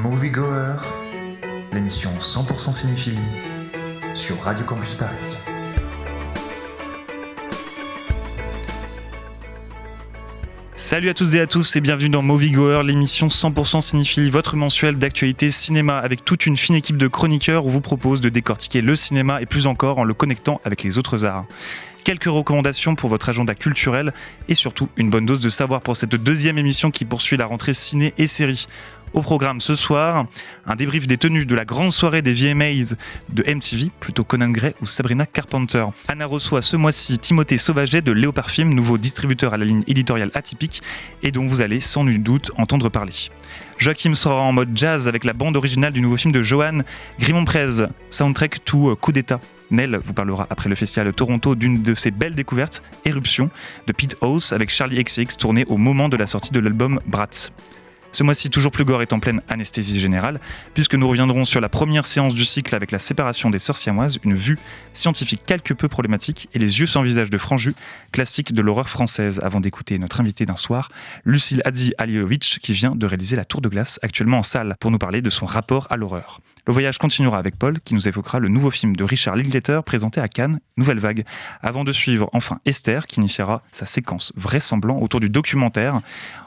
Moviegoer, l'émission 100% cinéphilie sur Radio Campus Paris. Salut à toutes et à tous et bienvenue dans Moviegoer, l'émission 100% cinéphilie, votre mensuel d'actualité cinéma avec toute une fine équipe de chroniqueurs où vous propose de décortiquer le cinéma et plus encore en le connectant avec les autres arts. Quelques recommandations pour votre agenda culturel et surtout une bonne dose de savoir pour cette deuxième émission qui poursuit la rentrée ciné et série. Au programme ce soir, un débrief des tenues de la grande soirée des VMAs de MTV, plutôt Conan Gray ou Sabrina Carpenter. Anna reçoit ce mois-ci Timothée Sauvaget de Léopard Film, nouveau distributeur à la ligne éditoriale atypique et dont vous allez sans nul doute entendre parler. Joachim sera en mode jazz avec la bande originale du nouveau film de Johan Grimond-Prez, Soundtrack to Coup d'État. Nell vous parlera après le festival de Toronto d'une de ses belles découvertes, Éruption, de Pete House avec Charlie XCX tourné au moment de la sortie de l'album Bratz. Ce mois-ci, toujours plus gore est en pleine anesthésie générale, puisque nous reviendrons sur la première séance du cycle avec la séparation des sœurs siamoises, une vue scientifique quelque peu problématique et les yeux sans visage de Franju, classique de l'horreur française, avant d'écouter notre invitée d'un soir, Lucille Hadji-Alilovic, qui vient de réaliser La Tour de Glace, actuellement en salle, pour nous parler de son rapport à l'horreur. Le voyage continuera avec Paul, qui nous évoquera le nouveau film de Richard Linklater, présenté à Cannes, Nouvelle Vague, avant de suivre enfin Esther, qui initiera sa séquence vraisemblant autour du documentaire,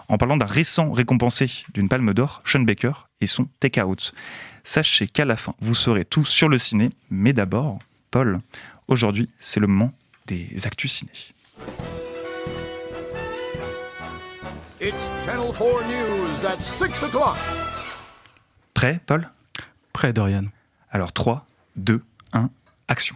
en parlant d'un récent récompensé d'une Palme d'Or, Sean Baker, et son Take Out. Sachez qu'à la fin, vous saurez tout sur le ciné, mais d'abord, Paul, aujourd'hui, c'est le moment des actus ciné. It's Channel 4 News at 6 o'clock. Prêt, Paul ? Prêt, Dorian. Alors 3, 2, 1, action.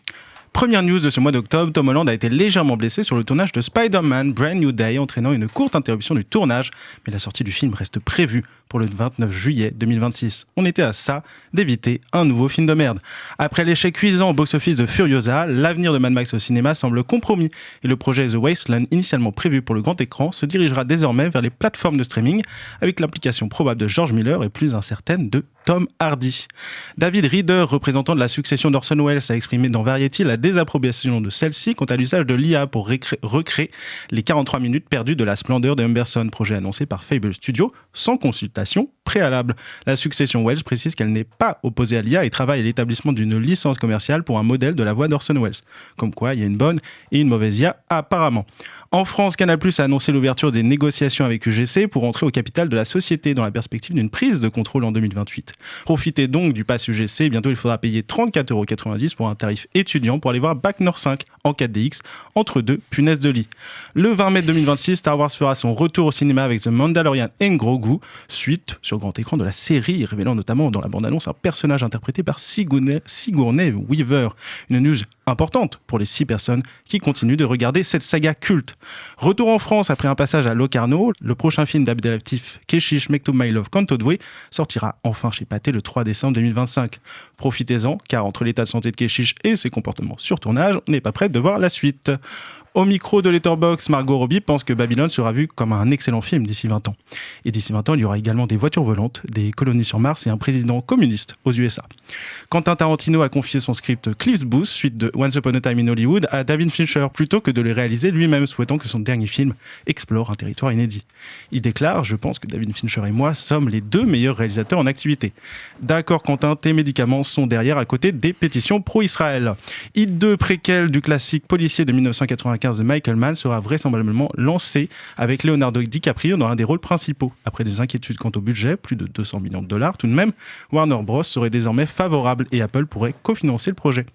Première news de ce mois d'octobre, Tom Holland a été légèrement blessé sur le tournage de Spider-Man Brand New Day, entraînant une courte interruption du tournage, mais la sortie du film reste prévue pour le 29 juillet 2026. On était à ça d'éviter un nouveau film de merde. Après l'échec cuisant au box-office de Furiosa, l'avenir de Mad Max au cinéma semble compromis et le projet The Wasteland, initialement prévu pour le grand écran, se dirigera désormais vers les plateformes de streaming avec l'implication probable de George Miller et plus incertaine de Tom Hardy. David Reeder, représentant de la succession d'Orson Welles, a exprimé dans Variety la désapprobation de celle-ci quant à l'usage de l'IA pour recréer les 43 minutes perdues de la splendeur de Humberson, projet annoncé par Fable Studios sans consultation préalable. La succession Welles précise qu'elle n'est pas opposée à l'IA et travaille à l'établissement d'une licence commerciale pour un modèle de la voix d'Orson Welles. Comme quoi, il y a une bonne et une mauvaise IA apparemment. En France, Canal+ a annoncé l'ouverture des négociations avec UGC pour entrer au capital de la société dans la perspective d'une prise de contrôle en 2028. Profitez donc du pass UGC, bientôt il faudra payer 34,90€ pour un tarif étudiant pour aller voir Bac Nord 5 en 4DX entre deux punaises de lit. Le 20 mai 2026, Star Wars fera son retour au cinéma avec The Mandalorian and Grogu, suite sur grand écran de la série, révélant notamment dans la bande-annonce un personnage interprété par Sigourney Weaver. Une news importante pour les 6 personnes qui continuent de regarder cette saga culte. Retour en France après un passage à Locarno, le prochain film d'Abdelatif Keshish Mektoub My Love Kantodwe sortira enfin chez Pathé le 3 décembre 2025. Profitez-en, car entre l'état de santé de Keshish et ses comportements sur tournage, on n'est pas prêt de voir la suite. Au micro de Letterboxd, Margot Robbie pense que Babylone sera vu comme un excellent film d'ici 20 ans. Et d'ici 20 ans, il y aura également des voitures volantes, des colonies sur Mars et un président communiste aux USA. Quentin Tarantino a confié son script Cliff's Booth, suite de Once Upon a Time in Hollywood, à David Fincher, plutôt que de le réaliser lui-même, souhaitant que son dernier film explore un territoire inédit. Il déclare « Je pense que David Fincher et moi sommes les 2 meilleurs réalisateurs en activité. » D'accord Quentin, tes médicaments sont derrière à côté des pétitions pro-Israël. Hit 2 préquel du classique policier de 1995 de Michael Mann sera vraisemblablement lancé avec Leonardo DiCaprio dans un des rôles principaux. Après des inquiétudes quant au budget, plus de $200 millions tout de même, Warner Bros serait désormais favorable et Apple pourrait cofinancer le projet.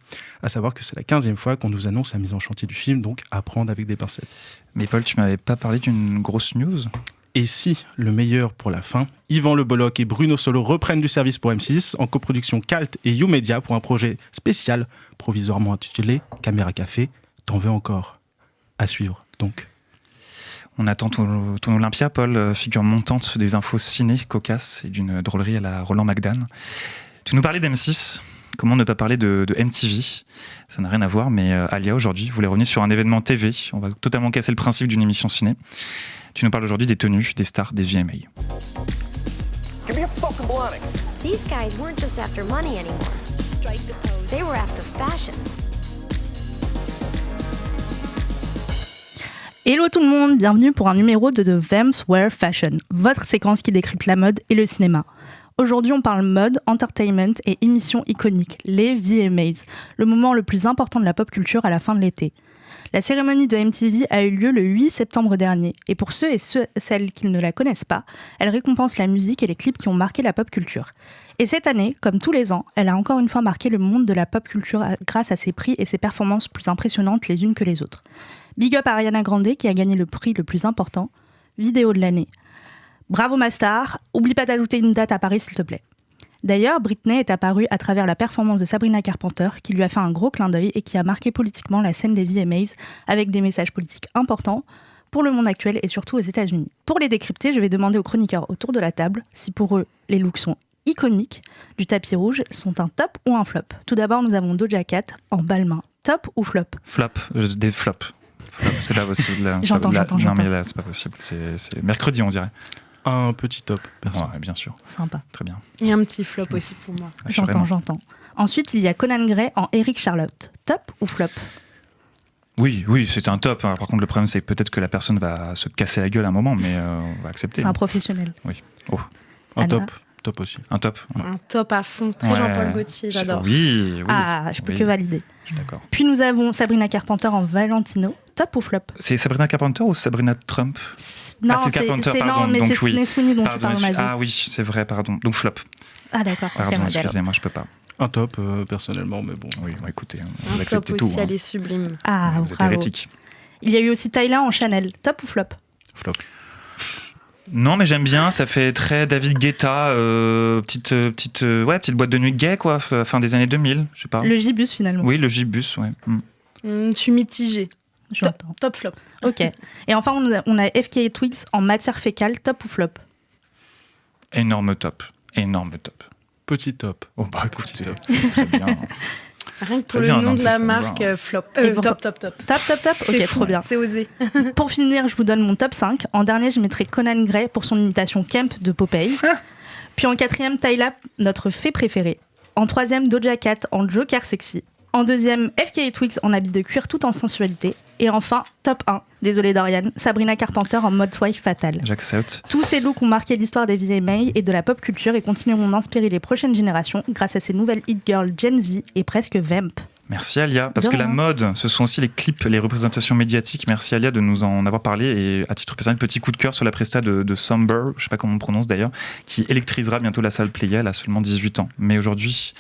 À savoir que c'est la 15e fois qu'on nous annonce la mise en chantier du film, donc à prendre avec des pincettes. Mais Paul, tu m'avais pas parlé d'une grosse news ? Et si, le meilleur pour la fin, Yvan Le Bolloc et Bruno Solo reprennent du service pour M6 en coproduction Calt et YouMedia pour un projet spécial provisoirement intitulé Caméra Café, t'en veux encore ? À suivre, donc. On attend ton Olympia, Paul, figure montante des infos ciné cocasses et d'une drôlerie à la Roland McDan. Tu nous parlais d'M6, comment ne pas parler de MTV ? Ça n'a rien à voir, mais Alia, aujourd'hui, voulait revenir sur un événement TV. On va totalement casser le principe d'une émission ciné. Tu nous parles aujourd'hui des tenues des stars des VMA. Give me a fucking Blonix. These guys weren't just after money anymore. Strike the pose. They were after fashion. Hello tout le monde, bienvenue pour un numéro de The Vamps Wear Fashion, votre séquence qui décrypte la mode et le cinéma. Aujourd'hui, on parle mode, entertainment et émissions iconiques, les VMAs, le moment le plus important de la pop culture à la fin de l'été. La cérémonie de MTV a eu lieu le 8 septembre dernier, et pour ceux et celles qui ne la connaissent pas, elle récompense la musique et les clips qui ont marqué la pop culture. Et cette année, comme tous les ans, elle a encore une fois marqué le monde de la pop culture grâce à ses prix et ses performances plus impressionnantes les unes que les autres. Big up à Ariana Grande qui a gagné le prix le plus important, vidéo de l'année. Bravo ma star, oublie pas d'ajouter une date à Paris s'il te plaît. D'ailleurs, Britney est apparue à travers la performance de Sabrina Carpenter qui lui a fait un gros clin d'œil et qui a marqué politiquement la scène des VMAs avec des messages politiques importants pour le monde actuel et surtout aux États-Unis. Pour les décrypter, je vais demander aux chroniqueurs autour de la table si pour eux les looks sont iconiques du tapis rouge, sont un top ou un flop. Tout d'abord, nous avons Doja Cat en balmain. Top ou flop? Flop, des flops. Flop, c'est pas possible. J'entends. Non mais là, c'est pas possible. C'est mercredi, on dirait. Un petit top, perso. Ouais, bien sûr. Sympa. Très bien. Et un petit flop aussi pour moi. J'entends. Ensuite, il y a Conan Gray en Eric Charlotte. Top ou flop? Oui, c'est un top. Par contre, le problème, c'est peut-être que la personne va se casser la gueule à un moment, mais on va accepter. C'est un professionnel. Oui. Oh. Un Anna. top aussi. Un top. Ouais. Un top à fond, très Ouais. Jean-Paul Gaultier, j'adore. Oui. Ah, je peux que valider. Je suis d'accord. Puis nous avons Sabrina Carpenter en Valentino. Top ou flop? C'est Sabrina Carpenter ou Sabrina Trump? Non, c'est Carpenter, pardon. non, mais Donc, c'est oui. Sydney Sweeney dont tu Pardon, parles, ma vie. ah oui, c'est vrai, pardon. Donc flop. Ah d'accord. ok, Pardon, modèle. excusez-moi, je peux pas. Un top, personnellement, mais bon. Oui, bon, écoutez, Un vous top acceptez aussi, tout. elle est sublime. Ah, Vous êtes bravo. hérétique. Il y a eu aussi Tyla en Chanel. Top ou flop? Flop. Non, mais j'aime bien, ça fait très David Guetta, petite boîte de nuit gay, quoi, fin des années 2000, je sais pas. Le Gibus finalement. Oui, le Gibus, ouais. Je suis mitigée. J'entends. Top flop. Ok. Et enfin, on a FKA Twigs en matière fécale. Top ou flop? Énorme top. Petit top. Oh bah écoutez, top. très bien. Rien que Très pour le bien, nom non, de la ça me marque, va. flop. Et pour- Top. Top. C'est Ok, fou, trop bien. C'est osé. Pour finir, je vous donne mon top 5. En dernier, je mettrai Conan Gray pour son imitation Kemp de Popeye. Puis en quatrième, Tyla, notre fée préférée. En troisième, Doja Cat en Joker sexy. En deuxième, FKA Twigs en habit de cuir tout en sensualité. Et enfin, top 1, désolé Dorian, Sabrina Carpenter en mode wife fatale. J'accepte. Tous ces looks ont marqué l'histoire des VMA et de la pop culture et continueront d'inspirer les prochaines générations grâce à ces nouvelles hit girls Gen Z et presque Vamp. Merci Alia, parce De que la rien. mode, ce sont aussi les clips, les représentations médiatiques. Merci Alia de nous en avoir parlé et à titre personnel, petit coup de cœur sur la presta de Somber, je sais pas comment on prononce d'ailleurs, qui électrisera bientôt la salle Playa, elle a seulement 18 ans. Mais aujourd'hui,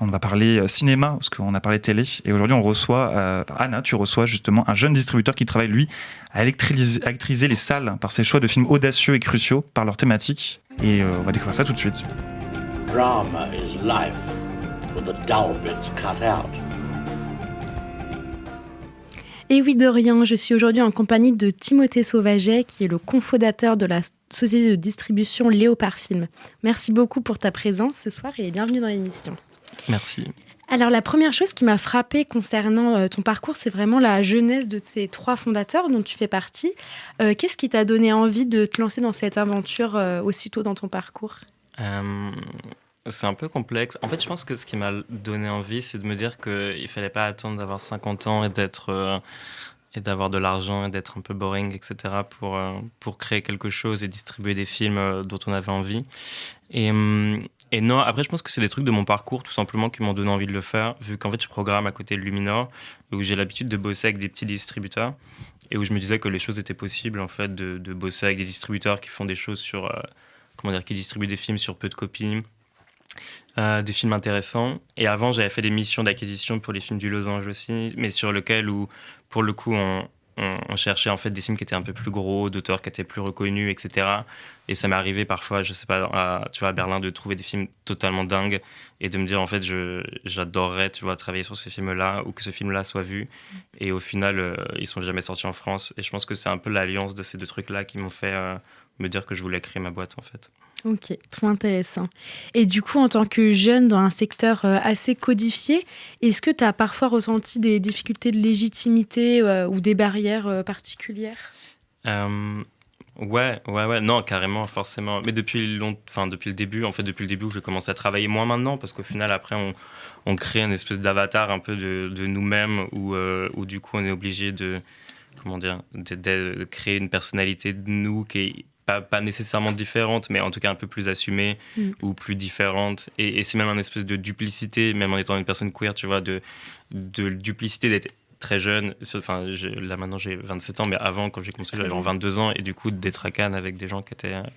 on va parler cinéma, parce qu'on a parlé télé, et aujourd'hui on reçoit, Anna, tu reçois justement un jeune distributeur qui travaille lui à électriser les salles par ses choix de films audacieux et cruciaux par leur thématique. Et on va découvrir ça tout de suite. Drama is life with the dull bits cut out. Et oui, Dorian, je suis aujourd'hui en compagnie de Timothée Sauvaget, qui est le cofondateur de la société de distribution Léopard Film. Merci beaucoup pour ta présence ce soir et bienvenue dans l'émission. Merci. Alors, la première chose qui m'a frappée concernant ton parcours, c'est vraiment la jeunesse de ces 3 fondateurs dont tu fais partie. Qu'est-ce qui t'a donné envie de te lancer dans cette aventure aussitôt dans ton parcours ? C'est un peu complexe. En fait, je pense que ce qui m'a donné envie, c'est de me dire qu'il ne fallait pas attendre d'avoir 50 ans et d'avoir de l'argent et d'être un peu boring, etc. pour créer quelque chose et distribuer des films dont on avait envie. Et non, après, je pense que c'est des trucs de mon parcours, tout simplement, qui m'ont donné envie de le faire, vu qu'en fait, je programme à côté de Luminor, où j'ai l'habitude de bosser avec des petits distributeurs, et où je me disais que les choses étaient possibles, en fait, de bosser avec des distributeurs qui font des choses sur... qui distribuent des films sur peu de copies, des films intéressants. Et avant, j'avais fait des missions d'acquisition pour les films du Losange aussi, mais sur lequel, où, pour le coup, on cherchait en fait des films qui étaient un peu plus gros, d'auteurs qui étaient plus reconnus, etc. Et ça m'est arrivé parfois, je sais pas, à Berlin, de trouver des films totalement dingues et de me dire en fait, j'adorerais, travailler sur ces films-là ou que ce film-là soit vu. Et au final, ils sont jamais sortis en France. Et je pense que c'est un peu l'alliance de ces deux trucs-là qui m'ont fait me dire que je voulais créer ma boîte en fait. Ok, trop intéressant. Et du coup, en tant que jeune dans un secteur assez codifié, est-ce que tu as parfois ressenti des difficultés de légitimité ou des barrières particulières ? Ouais, non, carrément, forcément. Mais depuis le début, où j'ai commencé à travailler, moins maintenant, parce qu'au final, après, on crée une espèce d'avatar un peu de nous-mêmes, où du coup, on est obligé de créer une personnalité de nous qui est pas nécessairement différentes, mais en tout cas un peu plus assumées ou plus différentes. Et c'est même une espèce de duplicité, même en étant une personne queer, tu vois, de duplicité d'être très jeune. Enfin, là maintenant j'ai 27 ans, mais avant, quand j'ai commencé, j'avais 22 ans, et du coup d'être à Cannes avec des gens qui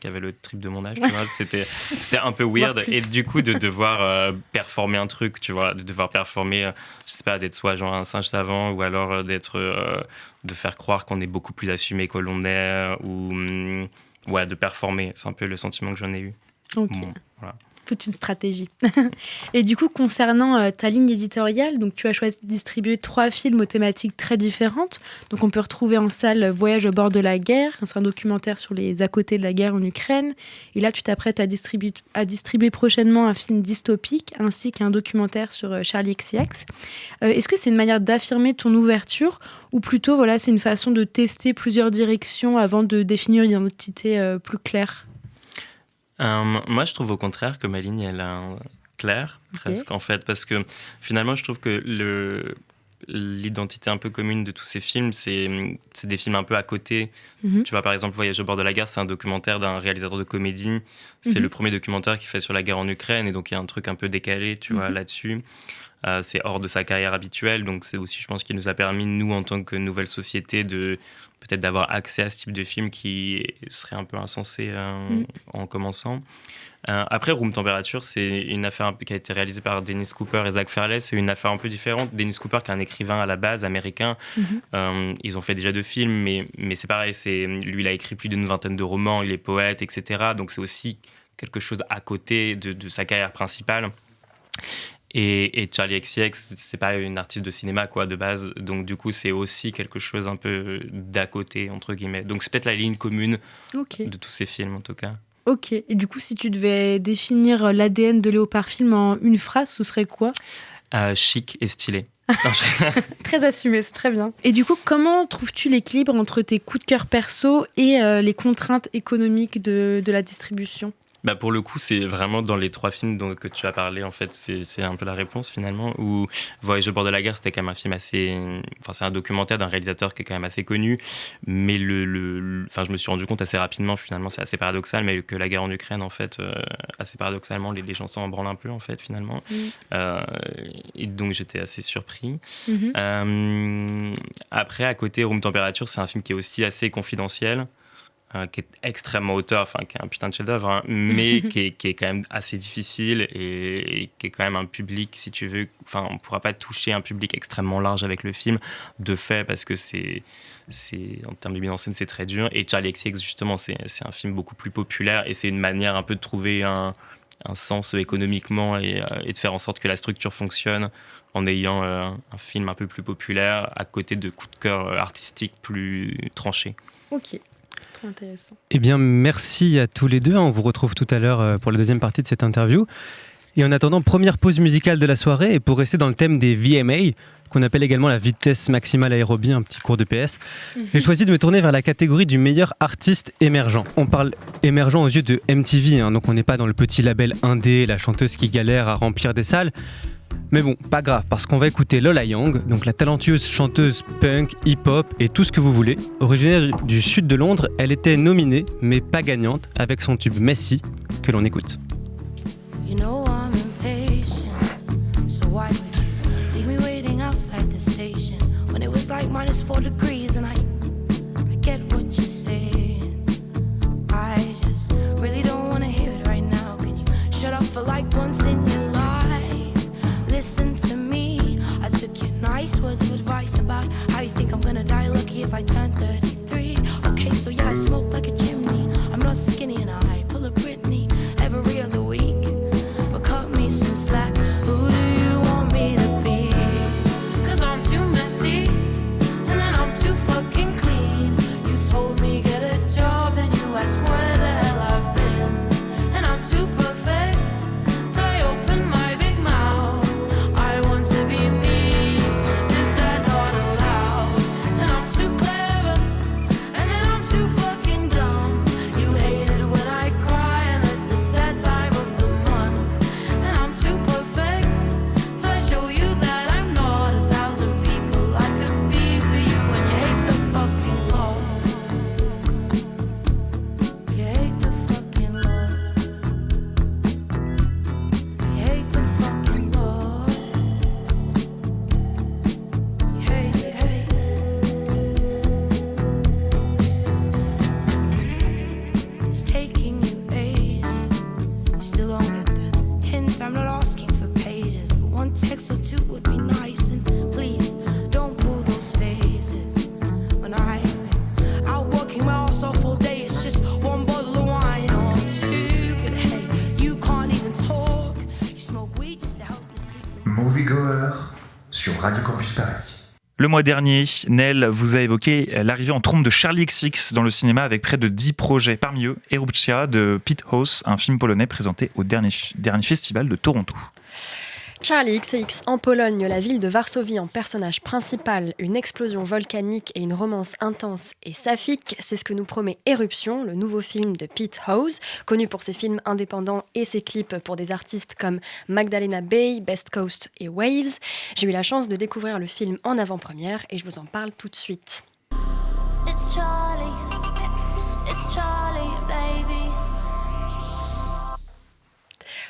avaient le triple de mon âge, tu vois, c'était un peu weird. Et du coup de devoir performer un truc, tu vois, de devoir performer, je sais pas, d'être soit genre un singe savant, ou alors de faire croire qu'on est beaucoup plus assumé que l'on est, ou ouais, de performer. C'est un peu le sentiment que j'en ai eu. Ok. Bon, voilà. Toute une stratégie. Et du coup, concernant ta ligne éditoriale, donc tu as choisi de distribuer 3 films aux thématiques très différentes. Donc on peut retrouver en salle Voyage au bord de la guerre, c'est un documentaire sur les à-côtés de la guerre en Ukraine. Et là, tu t'apprêtes à distribuer prochainement un film dystopique, ainsi qu'un documentaire sur Charlie XCX. Est-ce que c'est une manière d'affirmer ton ouverture, ou plutôt voilà, c'est une façon de tester plusieurs directions avant de définir une identité plus claire ? Moi, je trouve au contraire que ma ligne, elle est claire, presque, en fait, parce que finalement, je trouve que l'identité un peu commune de tous ces films, c'est des films un peu à côté. Tu vois, par exemple, Voyage au bord de la guerre, c'est un documentaire d'un réalisateur de comédie. C'est le premier documentaire qu'il fait sur la guerre en Ukraine, et donc il y a un truc un peu décalé, tu vois, là-dessus. C'est hors de sa carrière habituelle, donc c'est aussi, je pense, qui nous a permis, nous, en tant que nouvelle société, peut-être d'avoir accès à ce type de film qui serait un peu insensé en commençant. Après, Room Temperature, c'est une affaire qui a été réalisée par Dennis Cooper et Zach Farley. C'est une affaire un peu différente. Dennis Cooper, qui est un écrivain à la base américain, ils ont fait déjà 2 films, mais c'est pareil, lui, il a écrit plus d'une 20aine de romans, il est poète, etc. Donc c'est aussi quelque chose à côté de sa carrière principale. Et Charlie XCX, c'est pas une artiste de cinéma, quoi, de base. Donc, du coup, c'est aussi quelque chose un peu d'à côté, entre guillemets. Donc, c'est peut-être la ligne commune de tous ces films, en tout cas. Ok. Et du coup, si tu devais définir l'ADN de Léopard Film en une phrase, ce serait quoi ? Chic et stylé. Très assumé, c'est très bien. Et du coup, comment trouves-tu l'équilibre entre tes coups de cœur perso et les contraintes économiques de la distribution ? Bah pour le coup, c'est vraiment dans les 3 films que tu as parlé, en fait, c'est un peu la réponse finalement. Où Voyage au bord de la guerre, c'était quand même un film assez... Enfin, c'est un documentaire d'un réalisateur qui est quand même assez connu, mais enfin, je me suis rendu compte assez rapidement, finalement, c'est assez paradoxal, mais que la guerre en Ukraine, en fait, assez paradoxalement, les gens s'en branlent un peu, en fait, finalement. Et donc, j'étais assez surpris. Après, à côté, Room Temperature, c'est un film qui est aussi assez confidentiel, qui est extrêmement auteur, enfin qui est un putain de chef-d'œuvre, hein, mais qui est quand même assez difficile et qui est quand même un public, si tu veux, enfin on pourra pas toucher un public extrêmement large avec le film de fait, parce que c'est en termes de mise en scène c'est très dur. Et Charlie XCX justement c'est un film beaucoup plus populaire, et c'est une manière un peu de trouver un sens économiquement et de faire en sorte que la structure fonctionne en ayant un film un peu plus populaire à côté de coups de cœur artistiques plus tranchés. Ok. Trop intéressant. Eh bien, merci à tous les deux. On vous retrouve tout à l'heure pour la deuxième partie de cette interview. Et en attendant, première pause musicale de la soirée. Et pour rester dans le thème des VMA, qu'on appelle également la vitesse maximale aérobie, un petit cours de PS, j'ai choisi de me tourner vers la catégorie du meilleur artiste émergent. On parle émergent aux yeux de MTV, hein, donc on n'est pas dans le petit label indé, la chanteuse qui galère à remplir des salles. Mais bon, pas grave, parce qu'on va écouter Lola Young, donc la talentueuse chanteuse punk, hip-hop et tout ce que vous voulez. Originaire du sud de Londres, elle était nominée, mais pas gagnante, avec son tube Messi, que l'on écoute. You know I'm impatient, so why would you leave me waiting outside the station when it was like -4 degrees and I get what you're saying. I just really don't want to hear it right now. Can you shut up for like once in your life? Listen to me, I took your nice words of advice about how you think I'm gonna die lucky if I turn 33. Okay, so yeah, I smoke like a chimney, I'm not skinny and I pull a Britney every other week. But cut me some slack, who do you want me to be? 'Cause I'm too messy, and then I'm too fucking clean. You told me Moviegoer sur Radio Campus Paris. Le mois dernier, Nel vous a évoqué l'arrivée en trompe de Charlie XX dans le cinéma avec près de 10 projets. Parmi eux, Erupcja de Pete House, un film polonais présenté au dernier festival de Toronto. Charlie XX en Pologne, la ville de Varsovie en personnage principal, une explosion volcanique et une romance intense et saphique, c'est ce que nous promet Éruption, le nouveau film de Pete House, connu pour ses films indépendants et ses clips pour des artistes comme Magdalena Bay, Best Coast et Waves. J'ai eu la chance de découvrir le film en avant-première et je vous en parle tout de suite. It's Charlie, baby.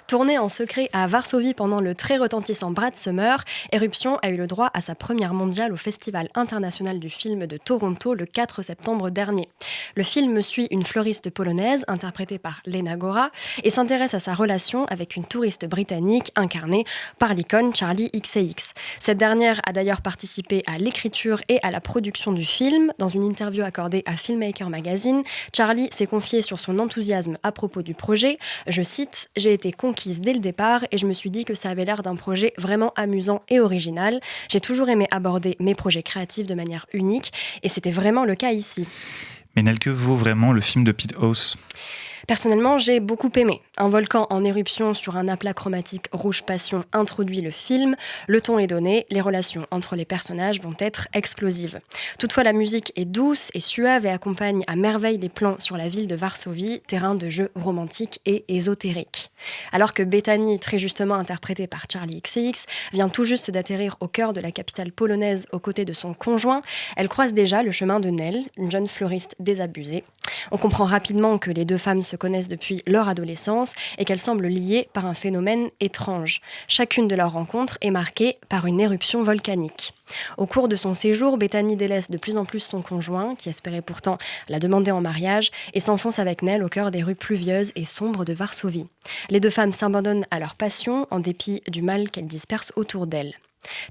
Tourné en secret à Varsovie pendant le très retentissant Brad Summer, Éruption a eu le droit à sa première mondiale au Festival international du film de Toronto le 4 septembre dernier. Le film suit une fleuriste polonaise interprétée par Lena Gora et s'intéresse à sa relation avec une touriste britannique incarnée par l'icône Charlie XCX. Cette dernière a d'ailleurs participé à l'écriture et à la production du film. Dans une interview accordée à Filmmaker Magazine, Charlie s'est confiée sur son enthousiasme à propos du projet. Je cite « J'ai été conquise dès le départ et je me suis dit que ça avait l'air d'un projet vraiment amusant et original. J'ai toujours aimé aborder mes projets créatifs de manière unique et c'était vraiment le cas ici. » Mais Nel, que vaut vraiment le film de Pete House ? Personnellement, j'ai beaucoup aimé. Un volcan en éruption sur un aplat chromatique rouge passion introduit le film. Le ton est donné, les relations entre les personnages vont être explosives. Toutefois, la musique est douce et suave et accompagne à merveille les plans sur la ville de Varsovie, terrain de jeu romantique et ésotérique. Alors que Bethany, très justement interprétée par Charlie XCX, vient tout juste d'atterrir au cœur de la capitale polonaise aux côtés de son conjoint, elle croise déjà le chemin de Nel, une jeune fleuriste désabusée. On comprend rapidement que les deux femmes se connaissent depuis leur adolescence et qu'elles semblent liées par un phénomène étrange. Chacune de leurs rencontres est marquée par une éruption volcanique. Au cours de son séjour, Bethany délaisse de plus en plus son conjoint, qui espérait pourtant la demander en mariage, et s'enfonce avec Nel au cœur des rues pluvieuses et sombres de Varsovie. Les deux femmes s'abandonnent à leur passion en dépit du mal qu'elles dispersent autour d'elles.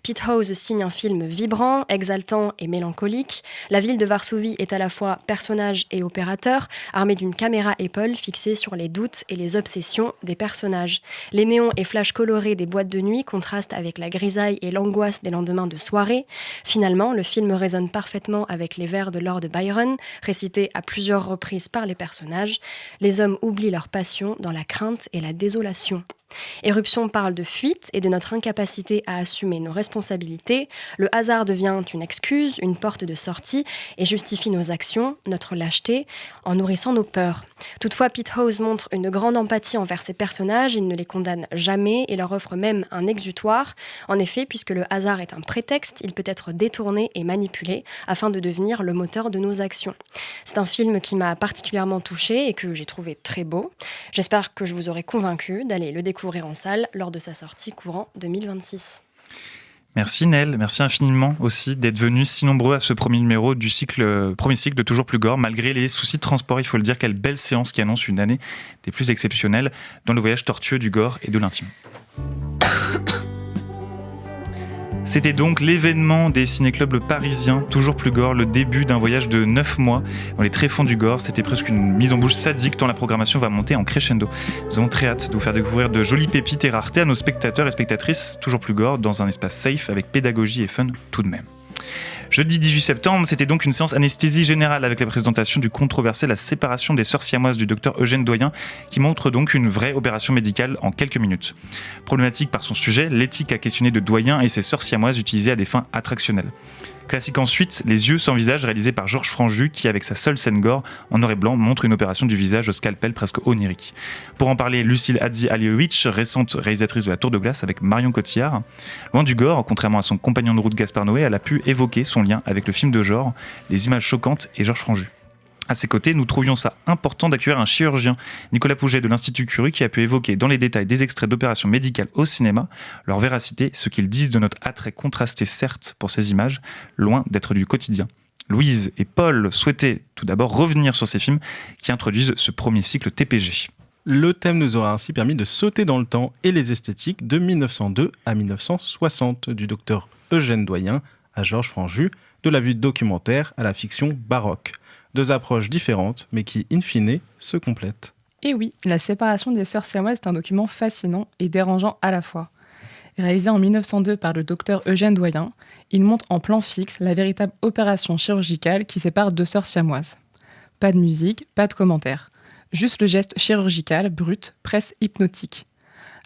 Pete House signe un film vibrant, exaltant et mélancolique. La ville de Varsovie est à la fois personnage et opérateur, armée d'une caméra Apple fixée sur les doutes et les obsessions des personnages. Les néons et flashs colorés des boîtes de nuit contrastent avec la grisaille et l'angoisse des lendemains de soirée. Finalement, le film résonne parfaitement avec les vers de Lord Byron, récités à plusieurs reprises par les personnages. Les hommes oublient leur passion dans la crainte et la désolation. Éruption parle de fuite et de notre incapacité à assumer nos responsabilités. Le hasard devient une excuse, une porte de sortie et justifie nos actions, notre lâcheté, en nourrissant nos peurs. Toutefois, Pete House montre une grande empathie envers ses personnages, il ne les condamne jamais et leur offre même un exutoire. En effet, puisque le hasard est un prétexte, il peut être détourné et manipulé afin de devenir le moteur de nos actions. C'est un film qui m'a particulièrement touchée et que j'ai trouvé très beau. J'espère que je vous aurai convaincu d'aller le découvrir en salle lors de sa sortie courant 2026. Merci Nel, merci infiniment aussi d'être venus si nombreux à ce premier numéro du premier cycle de Toujours Plus Gore. Malgré les soucis de transport, il faut le dire, quelle belle séance qui annonce une année des plus exceptionnelles dans le voyage tortueux du gore et de l'intime. C'était donc l'événement des ciné-clubs parisiens, Toujours Plus Gore, le début d'un voyage de 9 mois dans les tréfonds du gore. C'était presque une mise en bouche sadique tant la programmation va monter en crescendo. Nous avons très hâte de vous faire découvrir de jolies pépites et raretés à nos spectateurs et spectatrices Toujours Plus Gore dans un espace safe avec pédagogie et fun tout de même. Jeudi 18 septembre, c'était donc une séance anesthésie générale avec la présentation du controversé La séparation des sœurs siamoises du docteur Eugène Doyen qui montre donc une vraie opération médicale en quelques minutes. Problématique par son sujet, l'éthique à questionner de Doyen et ses sœurs siamoises utilisées à des fins attractionnelles. Classique ensuite, Les yeux sans visage réalisé par Georges Franju qui, avec sa seule scène gore en noir et blanc, montre une opération du visage au scalpel presque onirique. Pour en parler, Lucille Hadzi-Aliovic, récente réalisatrice de La Tour de Glace avec Marion Cotillard. Loin du gore, contrairement à son compagnon de route Gaspard Noé, elle a pu évoquer son lien avec le film de genre, les images choquantes et Georges Franju. À ses côtés, nous trouvions ça important d'accueillir un chirurgien, Nicolas Pouget de l'Institut Curie, qui a pu évoquer dans les détails des extraits d'opérations médicales au cinéma, leur véracité, ce qu'ils disent de notre attrait contrasté certes pour ces images, loin d'être du quotidien. Louise et Paul souhaitaient tout d'abord revenir sur ces films qui introduisent ce premier cycle TPG. Le thème nous aura ainsi permis de sauter dans le temps et les esthétiques de 1902 à 1960, du docteur Eugène Doyen à Georges Franju, de la vue documentaire à la fiction baroque. Deux approches différentes, mais qui, in fine, se complètent. Et oui, La séparation des sœurs siamoises est un document fascinant et dérangeant à la fois. Réalisé en 1902 par le docteur Eugène Doyen, il montre en plan fixe la véritable opération chirurgicale qui sépare deux sœurs siamoises. Pas de musique, pas de commentaires. Juste le geste chirurgical, brut, presque hypnotique.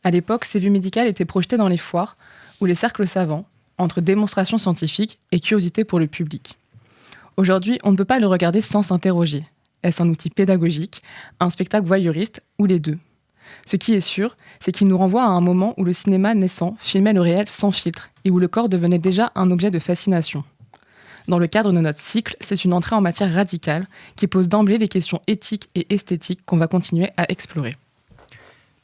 À l'époque, ces vues médicales étaient projetées dans les foires ou les cercles savants, entre démonstrations scientifiques et curiosité pour le public. Aujourd'hui, on ne peut pas le regarder sans s'interroger. Est-ce un outil pédagogique, un spectacle voyeuriste ou les deux ? Ce qui est sûr, c'est qu'il nous renvoie à un moment où le cinéma naissant filmait le réel sans filtre et où le corps devenait déjà un objet de fascination. Dans le cadre de notre cycle, c'est une entrée en matière radicale qui pose d'emblée les questions éthiques et esthétiques qu'on va continuer à explorer.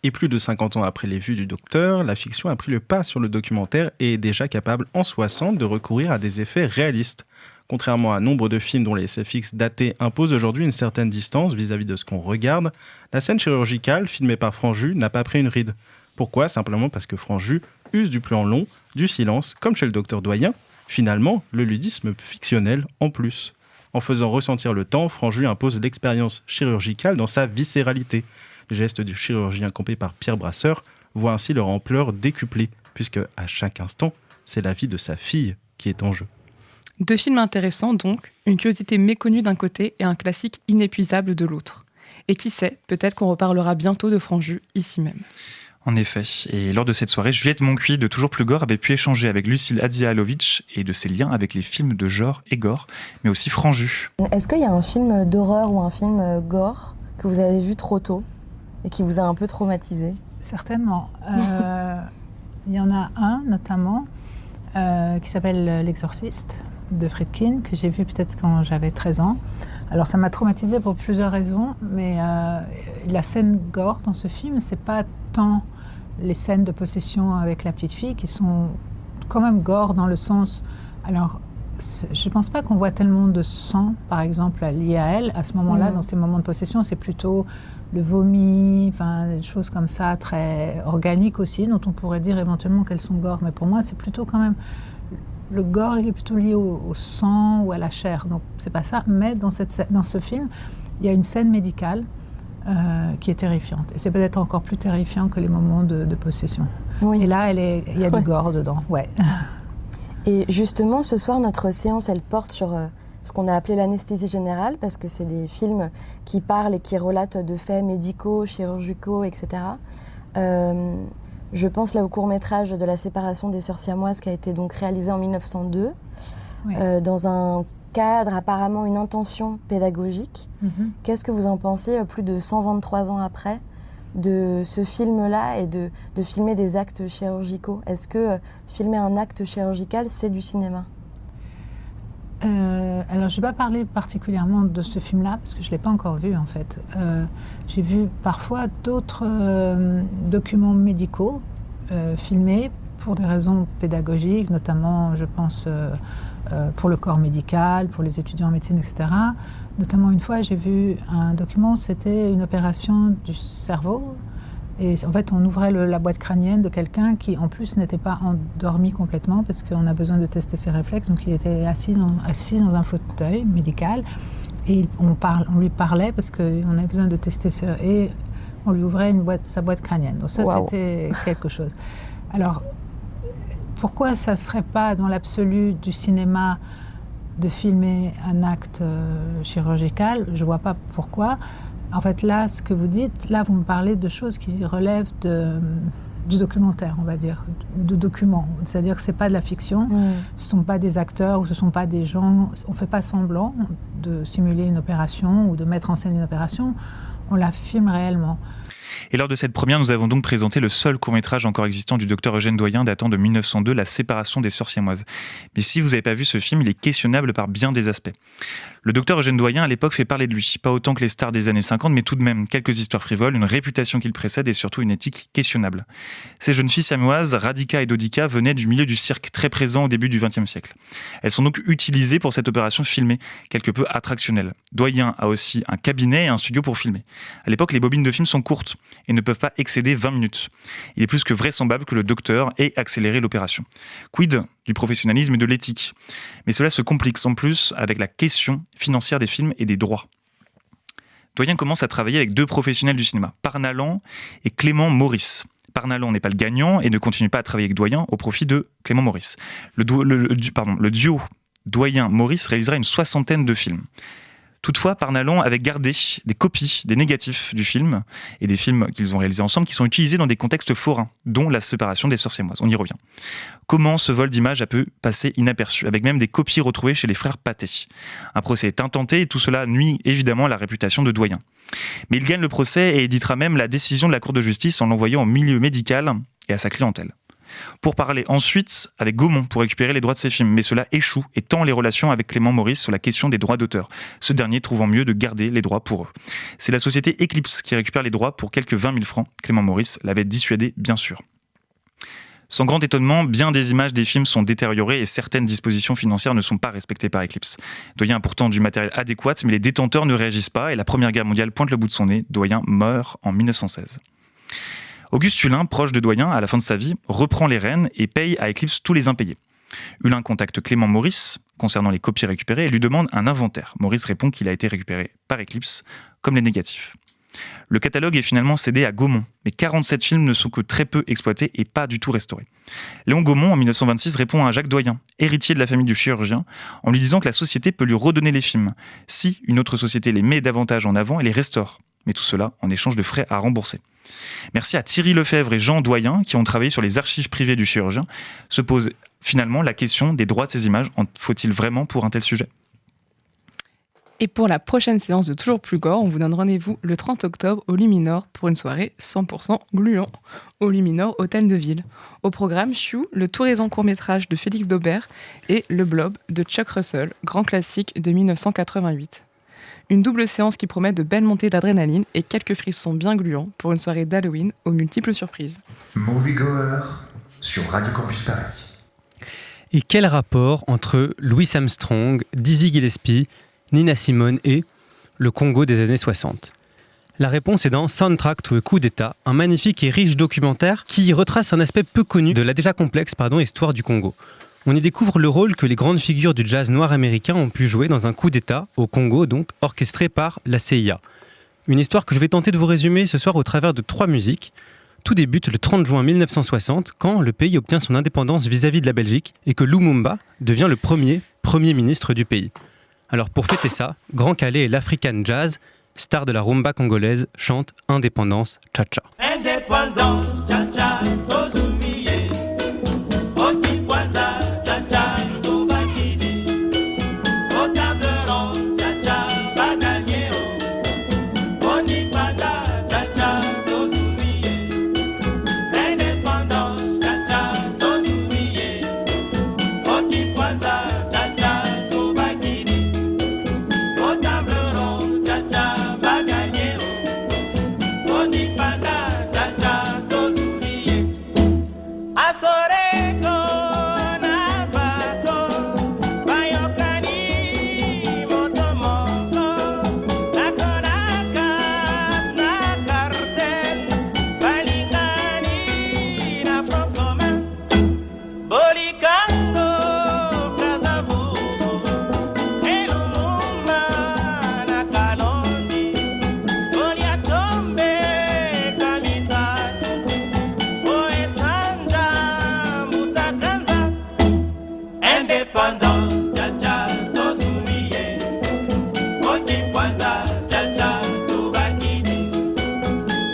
Et plus de 50 ans après les vues du docteur, la fiction a pris le pas sur le documentaire et est déjà capable en 60 de recourir à des effets réalistes. Contrairement à nombre de films dont les SFX datés imposent aujourd'hui une certaine distance vis-à-vis de ce qu'on regarde, la scène chirurgicale filmée par Franju n'a pas pris une ride. Pourquoi ? Simplement parce que Franju use du plan long, du silence, comme chez le docteur Doyen. Finalement, le ludisme fictionnel en plus. En faisant ressentir le temps, Franju impose l'expérience chirurgicale dans sa viscéralité. Les gestes du chirurgien campé par Pierre Brasseur voient ainsi leur ampleur décuplée, puisque à chaque instant, c'est la vie de sa fille qui est en jeu. Deux films intéressants donc, une curiosité méconnue d'un côté et un classique inépuisable de l'autre. Et qui sait, peut-être qu'on reparlera bientôt de Franju ici même. En effet, et lors de cette soirée, Juliette Moncuy de Toujours Plus Gore avait pu échanger avec Lucille Hadzialovic et de ses liens avec les films de genre et gore, mais aussi Franju. Est-ce qu'il y a un film d'horreur ou un film gore que vous avez vu trop tôt et qui vous a un peu traumatisé ? Certainement. Il y en a un notamment qui s'appelle L'Exorciste de Friedkin, que j'ai vu peut-être quand j'avais 13 ans. Alors ça m'a traumatisée pour plusieurs raisons, mais la scène gore dans ce film, c'est pas tant les scènes de possession avec la petite fille qui sont quand même gore dans le sens... Alors, je pense pas qu'on voit tellement de sang, par exemple, lié à elle. À ce moment-là, dans ces moments de possession, c'est plutôt le vomi, enfin, des choses comme ça, très organiques aussi, dont on pourrait dire éventuellement qu'elles sont gore. Mais pour moi, c'est plutôt quand même... Le gore, il est plutôt lié au sang ou à la chair. Donc, c'est pas ça. Mais dans ce film, il y a une scène médicale qui est terrifiante. Et c'est peut-être encore plus terrifiant que les moments de possession. Oui. Et là, il y a du gore dedans, ouais. Et justement, ce soir, notre séance, elle porte sur ce qu'on a appelé l'anesthésie générale, parce que c'est des films qui parlent et qui relatent de faits médicaux, chirurgicaux, etc. Je pense là au court-métrage de la séparation des sœurs siamoises qui a été donc réalisé en 1902, oui. Dans un cadre, apparemment une intention pédagogique. Qu'est-ce que vous en pensez, plus de 123 ans après, de ce film-là et de filmer des actes chirurgicaux ? Est-ce que filmer un acte chirurgical, c'est du cinéma ? Alors, je ne vais pas parler particulièrement de ce film-là, parce que je ne l'ai pas encore vu, en fait. J'ai vu parfois d'autres documents médicaux filmés pour des raisons pédagogiques, notamment, je pense, pour le corps médical, pour les étudiants en médecine, etc. Notamment, une fois, j'ai vu un document, c'était une opération du cerveau. Et en fait, on ouvrait la boîte crânienne de quelqu'un qui, en plus, n'était pas endormi complètement parce qu'on a besoin de tester ses réflexes. Donc, il était assis dans un fauteuil médical et on lui parlait parce qu'on avait besoin de tester et on lui ouvrait sa boîte crânienne. Donc, ça, c'était quelque chose. Alors, pourquoi ça ne serait pas dans l'absolu du cinéma de filmer un acte chirurgical ? Je ne vois pas pourquoi. En fait, là, ce que vous dites, là, vous me parlez de choses qui relèvent du documentaire, on va dire, ou de documents. C'est-à-dire que ce n'est pas de la fiction, ce ne sont pas des acteurs, ou ce ne sont pas des gens... On ne fait pas semblant de simuler une opération ou de mettre en scène une opération, on la filme réellement. Et lors de cette première, nous avons donc présenté le seul court-métrage encore existant du docteur Eugène Doyen datant de 1902, La séparation des sœurs siamoises. Mais si vous n'avez pas vu ce film, il est questionnable par bien des aspects. Le docteur Eugène Doyen, à l'époque, fait parler de lui. Pas autant que les stars des années 50, mais tout de même quelques histoires frivoles, une réputation qui le précède et surtout une éthique questionnable. Ces jeunes filles siamoises, Radhika et Dodika, venaient du milieu du cirque très présent au début du XXe siècle. Elles sont donc utilisées pour cette opération filmée, quelque peu attractionnelle. Doyen a aussi un cabinet et un studio pour filmer. À l'époque, les bobines de film sont courtes et ne peuvent pas excéder 20 minutes. Il est plus que vraisemblable que le docteur ait accéléré l'opération. Quid du professionnalisme et de l'éthique ? Mais cela se complique en plus avec la question financière des films et des droits. Doyen commence à travailler avec deux professionnels du cinéma, Parnalan et Clément Maurice. Parnalon n'est pas le gagnant et ne continue pas à travailler avec Doyen au profit de Clément Maurice. Le duo Doyen-Maurice réalisera une 60aine de films. Toutefois, Parnalon avait gardé des copies des négatifs du film et des films qu'ils ont réalisés ensemble qui sont utilisés dans des contextes forains, dont la séparation des sœurs siamoises. On y revient. Comment ce vol d'images a pu passer inaperçu, avec même des copies retrouvées chez les frères Pathé. Un procès est intenté et tout cela nuit évidemment à la réputation de Doyen. Mais il gagne le procès et éditera même la décision de la Cour de justice en l'envoyant au milieu médical et à sa clientèle. Pour parler ensuite avec Gaumont pour récupérer les droits de ses films, mais cela échoue et tend les relations avec Clément Maurice sur la question des droits d'auteur, ce dernier trouvant mieux de garder les droits pour eux. C'est la société Eclipse qui récupère les droits pour quelques 20 000 francs. Clément Maurice l'avait dissuadé, bien sûr. Sans grand étonnement, bien des images des films sont détériorées et certaines dispositions financières ne sont pas respectées par Eclipse. Doyen a pourtant du matériel adéquat, mais les détenteurs ne réagissent pas et la Première Guerre mondiale pointe le bout de son nez. Doyen meurt en 1916. Auguste Hulin, proche de Doyen à la fin de sa vie, reprend les rênes et paye à Eclipse tous les impayés. Hulin contacte Clément Maurice concernant les copies récupérées et lui demande un inventaire. Maurice répond qu'il a été récupéré par Eclipse, comme les négatifs. Le catalogue est finalement cédé à Gaumont, mais 47 films ne sont que très peu exploités et pas du tout restaurés. Léon Gaumont, en 1926, répond à Jacques Doyen, héritier de la famille du chirurgien, en lui disant que la société peut lui redonner les films, si une autre société les met davantage en avant et les restaure. Mais tout cela en échange de frais à rembourser. Merci à Thierry Lefebvre et Jean Doyen qui ont travaillé sur les archives privées du chirurgien. Se pose finalement la question des droits de ces images. En faut-il vraiment pour un tel sujet ? Et pour la prochaine séance de Toujours Plus Gore, on vous donne rendez-vous le 30 octobre au Luminor pour une soirée 100% gluant au Luminor Hôtel de Ville. Au programme, Chou, le tout récent court-métrage de Félix Daubert et Le Blob de Chuck Russell, grand classique de 1988. Une double séance qui promet de belles montées d'adrénaline et quelques frissons bien gluants pour une soirée d'Halloween aux multiples surprises. Moviegoer sur Radio Campus Paris. Et quel rapport entre Louis Armstrong, Dizzy Gillespie, Nina Simone et le Congo des années 60 ? La réponse est dans Soundtrack to a Coup d'État, un magnifique et riche documentaire qui retrace un aspect peu connu de la déjà complexe histoire du Congo. On y découvre le rôle que les grandes figures du jazz noir américain ont pu jouer dans un coup d'État, au Congo donc, orchestré par la CIA. Une histoire que je vais tenter de vous résumer ce soir au travers de 3 musiques. Tout débute le 30 juin 1960, quand le pays obtient son indépendance vis-à-vis de la Belgique et que Lumumba devient le premier ministre du pays. Alors pour fêter ça, Grand Calais et l'African Jazz, star de la rumba congolaise, chantent Indépendance Cha-Cha. Indépendance Cha-Cha, Tozumiye, Otipwaza Cha-Cha, Tubakidi, Otableron Cha-Cha, Baganyeo, Onipanda Cha-Cha, Tozumiye, Indépendance Cha-Cha, Tozumiye, Otipwaza Cha-Cha, Tubakidi, Otableron Cha-Cha, Baganyeo, Onipanda Cha-Cha, Tozumiye, Asoreko na bako, Bayokani motomoko, Nakonaka na cartel, Balingani na front commun, Bolikando Kazavubu, Elumumba na Kalonji, Goliatombe Kamitatu, Oesanja Mutakanza, Indépendance Cha-Cha, Tozumiye, Otipwaza Cha-Cha, Tubakidi,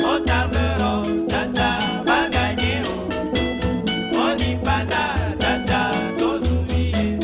Otableron Cha-Cha, Baganyeo, Onipanda Cha-Cha, Tozumiye.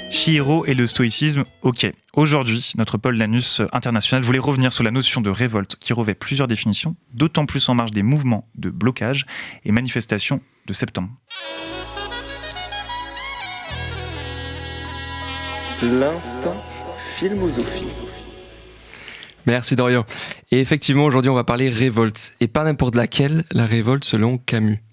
Chihiro et le stoïcisme, ok. Aujourd'hui, notre Paul Lanus international voulait revenir sur la notion de révolte qui revêt plusieurs définitions, d'autant plus en marge des mouvements de blocage et manifestations de septembre. L'instant filmosophie. Merci Dorian. Et effectivement, aujourd'hui, on va parler révolte. Et pas n'importe laquelle, la révolte selon Camus.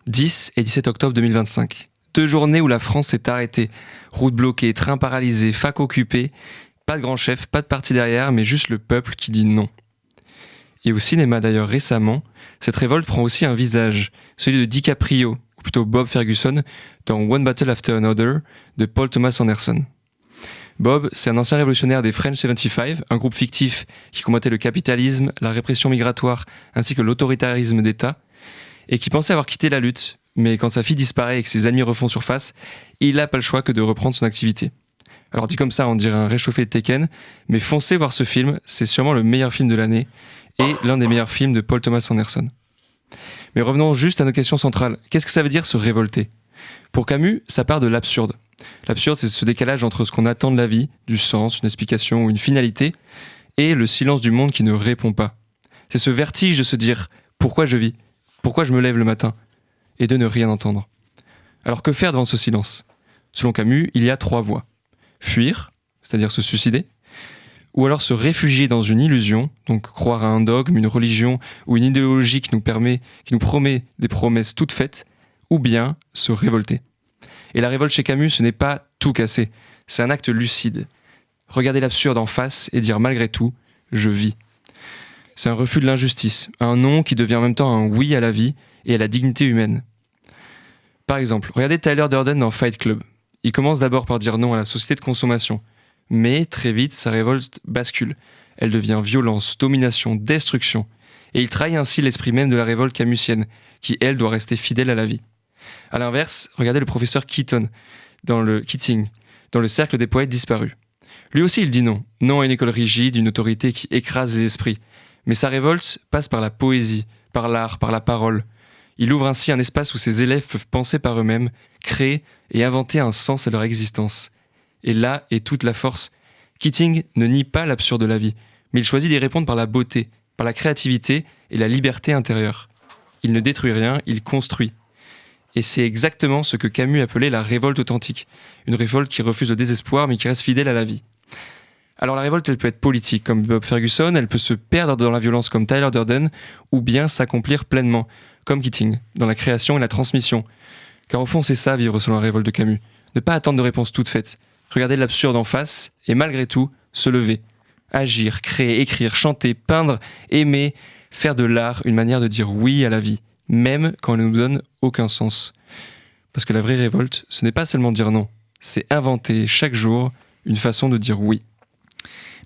10 et 17 octobre 2025. 2 journées où la France s'est arrêtée. Route bloquée, train paralysé, fac occupée. Pas de grand chef, pas de parti derrière, mais juste le peuple qui dit non. Et au cinéma d'ailleurs récemment, cette révolte prend aussi un visage, celui de DiCaprio, ou plutôt Bob Ferguson, dans One Battle After Another de Paul Thomas Anderson. Bob, c'est un ancien révolutionnaire des French 75, un groupe fictif qui combattait le capitalisme, la répression migratoire ainsi que l'autoritarisme d'État, et qui pensait avoir quitté la lutte, mais quand sa fille disparaît et que ses amis refont surface, il n'a pas le choix que de reprendre son activité. Alors dit comme ça, on dirait un réchauffé de Tekken, mais foncez voir ce film, c'est sûrement le meilleur film de l'année, et l'un des meilleurs films de Paul Thomas Anderson. Mais revenons juste à nos questions centrales. Qu'est-ce que ça veut dire se révolter ? Pour Camus, ça part de l'absurde. L'absurde, c'est ce décalage entre ce qu'on attend de la vie, du sens, une explication ou une finalité, et le silence du monde qui ne répond pas. C'est ce vertige de se dire « pourquoi je vis ? Pourquoi je me lève le matin ?» et de ne rien entendre. Alors que faire devant ce silence ? Selon Camus, il y a 3 voies. Fuir, c'est-à-dire se suicider, ou alors se réfugier dans une illusion, donc croire à un dogme, une religion ou une idéologie qui nous promet des promesses toutes faites, ou bien se révolter. Et la révolte chez Camus, ce n'est pas tout casser, c'est un acte lucide. Regarder l'absurde en face et dire malgré tout, je vis. C'est un refus de l'injustice, un non qui devient en même temps un oui à la vie et à la dignité humaine. Par exemple, regardez Tyler Durden dans Fight Club. Il commence d'abord par dire non à la société de consommation, mais très vite, sa révolte bascule. Elle devient violence, domination, destruction. Et il trahit ainsi l'esprit même de la révolte camusienne, qui, elle, doit rester fidèle à la vie. A l'inverse, regardez le professeur Keating, dans le cercle des poètes disparus. Lui aussi, il dit non. Non à une école rigide, une autorité qui écrase les esprits. Mais sa révolte passe par la poésie, par l'art, par la parole. Il ouvre ainsi un espace où ses élèves peuvent penser par eux-mêmes, créer et inventer un sens à leur existence. Et là est toute la force. Keating ne nie pas l'absurde de la vie, mais il choisit d'y répondre par la beauté, par la créativité et la liberté intérieure. Il ne détruit rien, il construit. Et c'est exactement ce que Camus appelait la révolte authentique. Une révolte qui refuse le désespoir mais qui reste fidèle à la vie. Alors la révolte, elle peut être politique comme Bob Ferguson, elle peut se perdre dans la violence comme Tyler Durden, ou bien s'accomplir pleinement, comme Keating, dans la création et la transmission. Car au fond, c'est ça vivre selon la révolte de Camus. Ne pas attendre de réponses toutes faites. Regarder l'absurde en face et malgré tout, se lever. Agir, créer, écrire, chanter, peindre, aimer, faire de l'art une manière de dire oui à la vie, même quand elle ne nous donne aucun sens. Parce que la vraie révolte, ce n'est pas seulement dire non, c'est inventer chaque jour une façon de dire oui.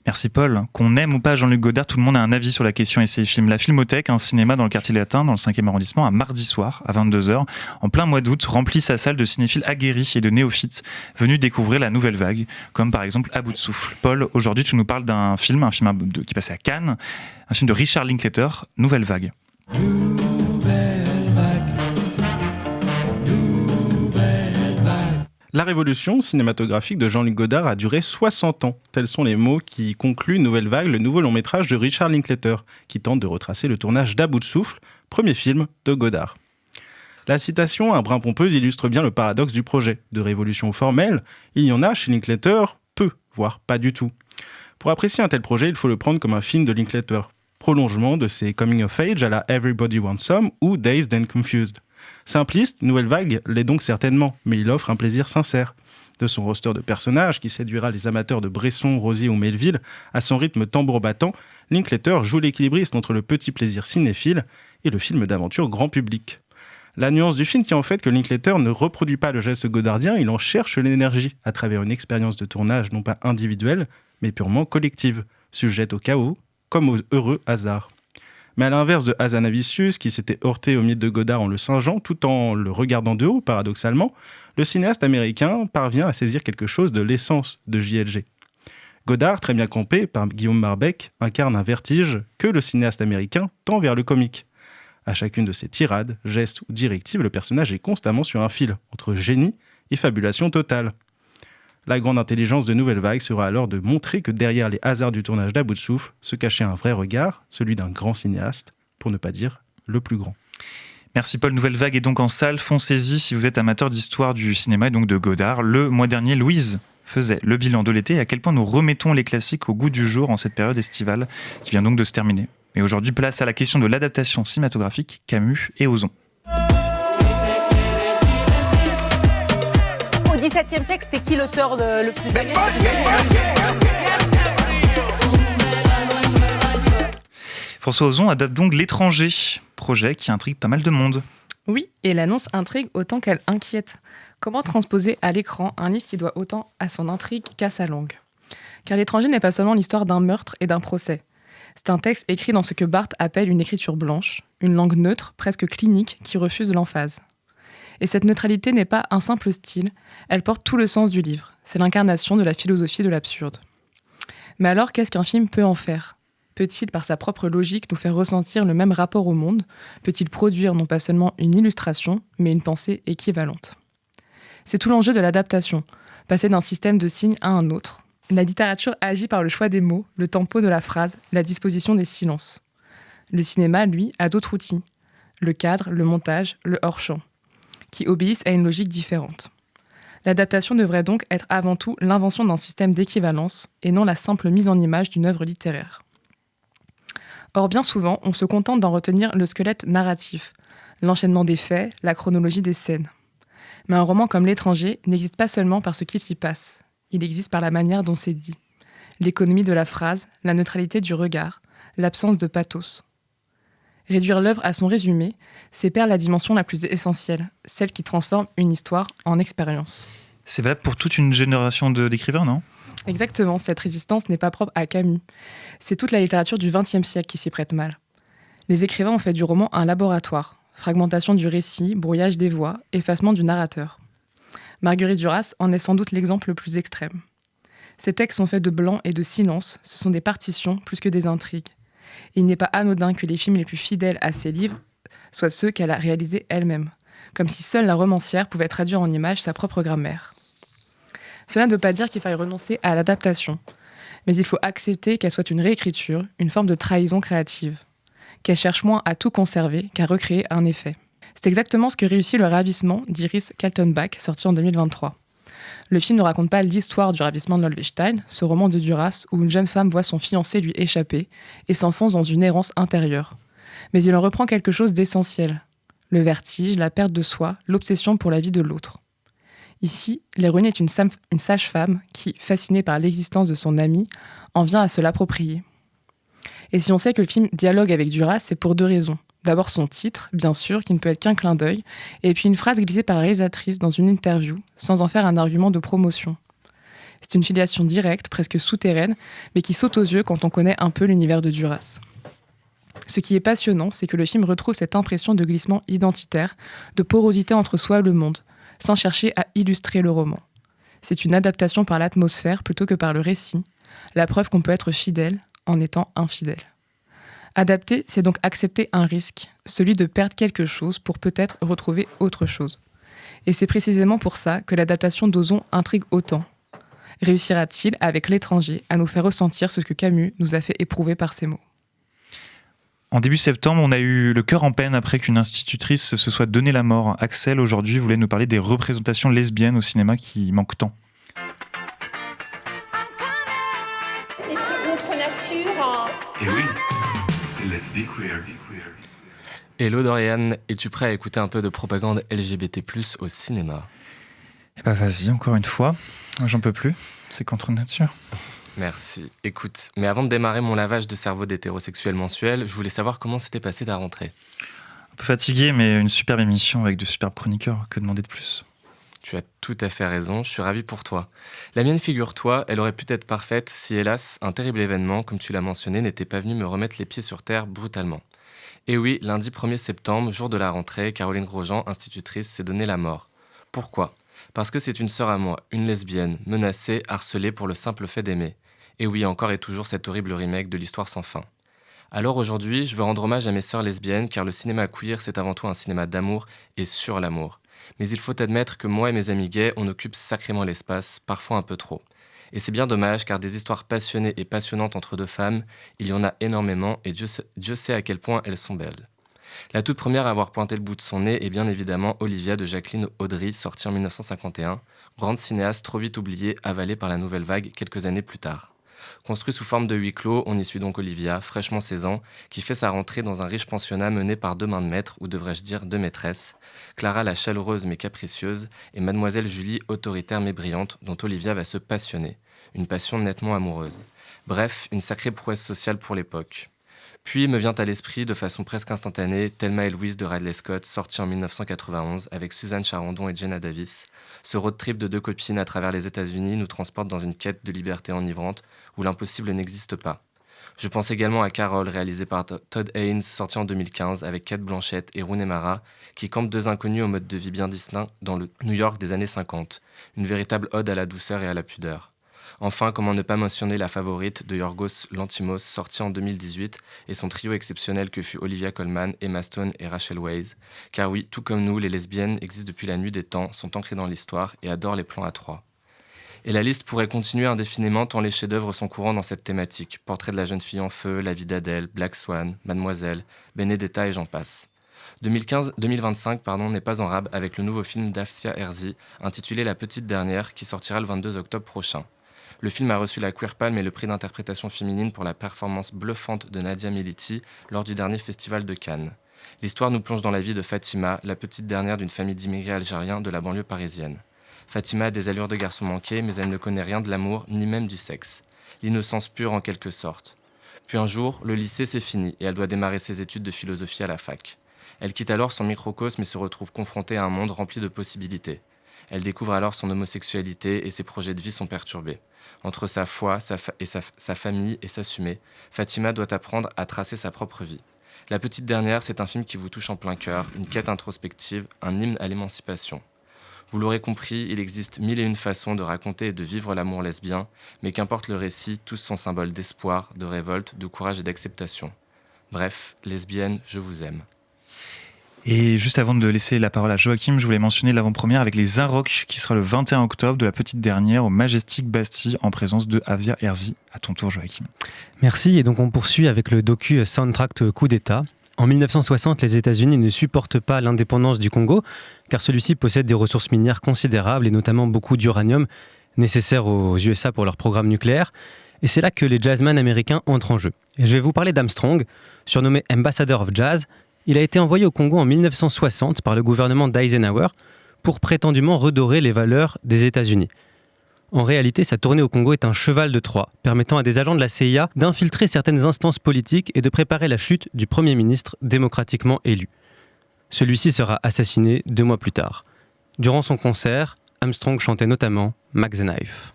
Merci Paul. Qu'on aime ou pas Jean-Luc Godard, tout le monde a un avis sur la question et ses films. La Filmothèque, un cinéma dans le quartier latin, dans le 5e arrondissement, un mardi soir à 22h, en plein mois d'août, remplit sa salle de cinéphiles aguerris et de néophytes venus découvrir la nouvelle vague, comme par exemple À bout de souffle. Paul, aujourd'hui tu nous parles d'un film qui passait à Cannes, un film de Richard Linklater, Nouvelle vague. La révolution cinématographique de Jean-Luc Godard a duré 60 ans. Tels sont les mots qui concluent Nouvelle Vague, le nouveau long métrage de Richard Linklater, qui tente de retracer le tournage d'À bout de souffle, premier film de Godard. La citation, un brin pompeuse, illustre bien le paradoxe du projet. De révolution formelle, il y en a chez Linklater peu, voire pas du tout. Pour apprécier un tel projet, il faut le prendre comme un film de Linklater, prolongement de ses coming of age à la Everybody Wants Some ou Dazed and Confused. Simpliste, Nouvelle Vague l'est donc certainement, mais il offre un plaisir sincère. De son roster de personnages qui séduira les amateurs de Bresson, Rosier ou Melville, à son rythme tambour battant, Linklater joue l'équilibriste entre le petit plaisir cinéphile et le film d'aventure grand public. La nuance du film tient en fait que Linklater ne reproduit pas le geste godardien, il en cherche l'énergie à travers une expérience de tournage non pas individuelle, mais purement collective, sujette au chaos comme aux heureux hasards. Mais à l'inverse de Hazanavicius, qui s'était heurté au mythe de Godard en le singeant, tout en le regardant de haut, paradoxalement, le cinéaste américain parvient à saisir quelque chose de l'essence de JLG. Godard, très bien campé par Guillaume Marbeck, incarne un vertige que le cinéaste américain tend vers le comique. À chacune de ses tirades, gestes ou directives, le personnage est constamment sur un fil, entre génie et fabulation totale. La grande intelligence de Nouvelle Vague sera alors de montrer que derrière les hasards du tournage d'À bout de souffle se cachait un vrai regard, celui d'un grand cinéaste, pour ne pas dire le plus grand. Merci Paul. Nouvelle Vague est donc en salle. Foncez-y si vous êtes amateur d'histoire du cinéma et donc de Godard. Le mois dernier, Louise faisait le bilan de l'été et à quel point nous remettons les classiques au goût du jour en cette période estivale qui vient donc de se terminer. Et aujourd'hui, place à la question de l'adaptation cinématographique, Camus et Ozon. Au XVIIe siècle, c'était qui l'auteur le plus âgé ? François Ozon adapte donc L'Étranger, projet qui intrigue pas mal de monde. Oui, et l'annonce intrigue autant qu'elle inquiète. Comment transposer à l'écran un livre qui doit autant à son intrigue qu'à sa langue ? Car L'Étranger n'est pas seulement l'histoire d'un meurtre et d'un procès. C'est un texte écrit dans ce que Barthes appelle une écriture blanche, une langue neutre, presque clinique, qui refuse l'emphase. Et cette neutralité n'est pas un simple style, elle porte tout le sens du livre. C'est l'incarnation de la philosophie de l'absurde. Mais alors, qu'est-ce qu'un film peut en faire ? Peut-il, par sa propre logique, nous faire ressentir le même rapport au monde ? Peut-il produire non pas seulement une illustration, mais une pensée équivalente ? C'est tout l'enjeu de l'adaptation, passer d'un système de signes à un autre. La littérature agit par le choix des mots, le tempo de la phrase, la disposition des silences. Le cinéma, lui, a d'autres outils. Le cadre, le montage, le hors-champ, qui obéissent à une logique différente. L'adaptation devrait donc être avant tout l'invention d'un système d'équivalence et non la simple mise en image d'une œuvre littéraire. Or, bien souvent, on se contente d'en retenir le squelette narratif, l'enchaînement des faits, la chronologie des scènes. Mais un roman comme L'Étranger n'existe pas seulement par ce qu'il s'y passe, il existe par la manière dont c'est dit, l'économie de la phrase, la neutralité du regard, l'absence de pathos. Réduire l'œuvre à son résumé, c'est perdre la dimension la plus essentielle, celle qui transforme une histoire en expérience. C'est valable pour toute une génération d'écrivains, non ? Exactement, cette résistance n'est pas propre à Camus. C'est toute la littérature du XXe siècle qui s'y prête mal. Les écrivains ont fait du roman un laboratoire, fragmentation du récit, brouillage des voix, effacement du narrateur. Marguerite Duras en est sans doute l'exemple le plus extrême. Ces textes sont faits de blanc et de silence, ce sont des partitions plus que des intrigues. Et il n'est pas anodin que les films les plus fidèles à ses livres soient ceux qu'elle a réalisés elle-même, comme si seule la romancière pouvait traduire en images sa propre grammaire. Cela ne veut pas dire qu'il faille renoncer à l'adaptation, mais il faut accepter qu'elle soit une réécriture, une forme de trahison créative, qu'elle cherche moins à tout conserver qu'à recréer un effet. C'est exactement ce que réussit Le Ravissement d'Iris Kaltenbach, sorti en 2023. Le film ne raconte pas l'histoire du ravissement de Lollwestein, ce roman de Duras où une jeune femme voit son fiancé lui échapper et s'enfonce dans une errance intérieure. Mais il en reprend quelque chose d'essentiel. Le vertige, la perte de soi, l'obsession pour la vie de l'autre. Ici, l'héroïne est une sage-femme qui, fascinée par l'existence de son ami, en vient à se l'approprier. Et si on sait que le film dialogue avec Duras, c'est pour deux raisons. D'abord son titre, bien sûr, qui ne peut être qu'un clin d'œil, et puis une phrase glissée par la réalisatrice dans une interview, sans en faire un argument de promotion. C'est une filiation directe, presque souterraine, mais qui saute aux yeux quand on connaît un peu l'univers de Duras. Ce qui est passionnant, c'est que le film retrouve cette impression de glissement identitaire, de porosité entre soi et le monde, sans chercher à illustrer le roman. C'est une adaptation par l'atmosphère plutôt que par le récit, la preuve qu'on peut être fidèle en étant infidèle. Adapter, c'est donc accepter un risque, celui de perdre quelque chose pour peut-être retrouver autre chose. Et c'est précisément pour ça que l'adaptation d'Ozon intrigue autant. Réussira-t-il, avec L'Étranger, à nous faire ressentir ce que Camus nous a fait éprouver par ses mots ? En début septembre, on a eu le cœur en peine après qu'une institutrice se soit donné la mort. Axel, aujourd'hui, voulait nous parler des représentations lesbiennes au cinéma qui manquent tant. Et c'est contre nature. Et oui, c'est Let's Be Queer. Hello Dorian, es-tu prêt à écouter un peu de propagande LGBT+ au cinéma ? Eh ben vas-y, encore une fois. J'en peux plus. C'est contre nature. Merci. Écoute, mais avant de démarrer mon lavage de cerveau d'hétérosexuel mensuel, je voulais savoir comment s'était passée ta rentrée. Un peu fatigué, mais une superbe émission avec de superbes chroniqueurs. Que demander de plus ? Tu as tout à fait raison, je suis ravi pour toi. La mienne, figure-toi, elle aurait pu être parfaite si, hélas, un terrible événement, comme tu l'as mentionné, n'était pas venu me remettre les pieds sur terre brutalement. Et oui, lundi 1er septembre, jour de la rentrée, Caroline Grosjean, institutrice, s'est donné la mort. Pourquoi ? Parce que c'est une sœur à moi, une lesbienne, menacée, harcelée pour le simple fait d'aimer. Et oui, encore et toujours cet horrible remake de l'histoire sans fin. Alors aujourd'hui, je veux rendre hommage à mes sœurs lesbiennes, car le cinéma queer, c'est avant tout un cinéma d'amour et sur l'amour. Mais il faut admettre que moi et mes amis gays, on occupe sacrément l'espace, parfois un peu trop. Et c'est bien dommage, car des histoires passionnées et passionnantes entre deux femmes, il y en a énormément, et Dieu sait à quel point elles sont belles. La toute première à avoir pointé le bout de son nez est bien évidemment Olivia de Jacqueline Audry, sortie en 1951, grand cinéaste trop vite oublié, avalé par la nouvelle vague quelques années plus tard. Construit sous forme de huis clos, on y suit donc Olivia, fraîchement 16 ans, qui fait sa rentrée dans un riche pensionnat mené par 2 mains de maître, ou devrais-je dire 2 maîtresses, Clara la chaleureuse mais capricieuse, et mademoiselle Julie autoritaire mais brillante, dont Olivia va se passionner. Une passion nettement amoureuse. Bref, une sacrée prouesse sociale pour l'époque. Puis me vient à l'esprit, de façon presque instantanée, Thelma et Louise de Ridley Scott, sorti en 1991 avec Suzanne Charandon et Jenna Davis. Ce road trip de 2 copines à travers les États-Unis nous transporte dans une quête de liberté enivrante où l'impossible n'existe pas. Je pense également à Carol, réalisé par Todd Haynes, sorti en 2015 avec Cate Blanchett et Rooney Mara, qui campent 2 inconnus au mode de vie bien distinct dans le New York des années 50. Une véritable ode à la douceur et à la pudeur. Enfin, comment ne pas mentionner La Favorite de Yorgos Lanthimos, sorti en 2018, et son trio exceptionnel que fut Olivia Colman, Emma Stone et Rachel Weisz. Car oui, tout comme nous, les lesbiennes existent depuis la nuit des temps, sont ancrées dans l'histoire et adorent les plans à 3. Et la liste pourrait continuer indéfiniment tant les chefs-d'œuvre sont courants dans cette thématique. Portrait de la jeune fille en feu, La vie d'Adèle, Black Swan, Mademoiselle, Benedetta et j'en passe. 2025 n'est pas en rab avec le nouveau film d'Afsia Herzi, intitulé La Petite Dernière, qui sortira le 22 octobre prochain. Le film a reçu la Queer Palm et le prix d'interprétation féminine pour la performance bluffante de Nadia Militi lors du dernier festival de Cannes. L'histoire nous plonge dans la vie de Fatima, la petite dernière d'une famille d'immigrés algériens de la banlieue parisienne. Fatima a des allures de garçon manqué, mais elle ne connaît rien de l'amour, ni même du sexe. L'innocence pure en quelque sorte. Puis un jour, le lycée c'est fini et elle doit démarrer ses études de philosophie à la fac. Elle quitte alors son microcosme et se retrouve confrontée à un monde rempli de possibilités. Elle découvre alors son homosexualité et ses projets de vie sont perturbés. Entre sa foi, sa famille et s'assumer, Fatima doit apprendre à tracer sa propre vie. La Petite Dernière, c'est un film qui vous touche en plein cœur, une quête introspective, un hymne à l'émancipation. Vous l'aurez compris, il existe 1001 façons de raconter et de vivre l'amour lesbien, mais qu'importe le récit, tous sont symboles d'espoir, de révolte, de courage et d'acceptation. Bref, lesbiennes, je vous aime. Et juste avant de laisser la parole à Joachim, je voulais mentionner l'avant-première avec les Inrocks qui sera le 21 octobre de La Petite Dernière au Majestic Bastille en présence de Afsia Herzi. À ton tour, Joachim. Merci, et donc on poursuit avec le docu Soundtrack Coup d'État. En 1960, les États-Unis ne supportent pas l'indépendance du Congo car celui-ci possède des ressources minières considérables et notamment beaucoup d'uranium nécessaire aux USA pour leur programme nucléaire. Et c'est là que les jazzmen américains entrent en jeu. Et je vais vous parler d'Armstrong, surnommé Ambassador of Jazz. Il a été envoyé au Congo en 1960 par le gouvernement d'Eisenhower pour prétendument redorer les valeurs des États-Unis. En réalité, sa tournée au Congo est un cheval de Troie, permettant à des agents de la CIA d'infiltrer certaines instances politiques et de préparer la chute du Premier ministre démocratiquement élu. Celui-ci sera assassiné 2 mois plus tard. Durant son concert, Armstrong chantait notamment Mac the Knife.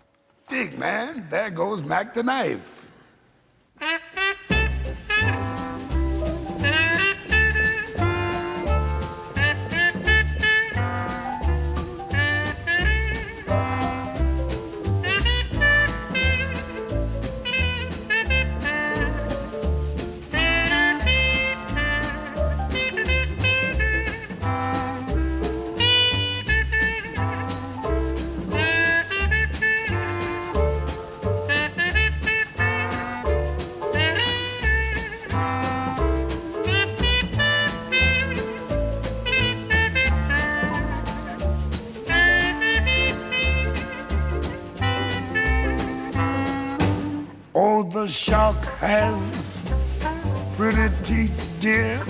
Dig, man, there goes Mac the Knife. The shark has pretty teeth, dear,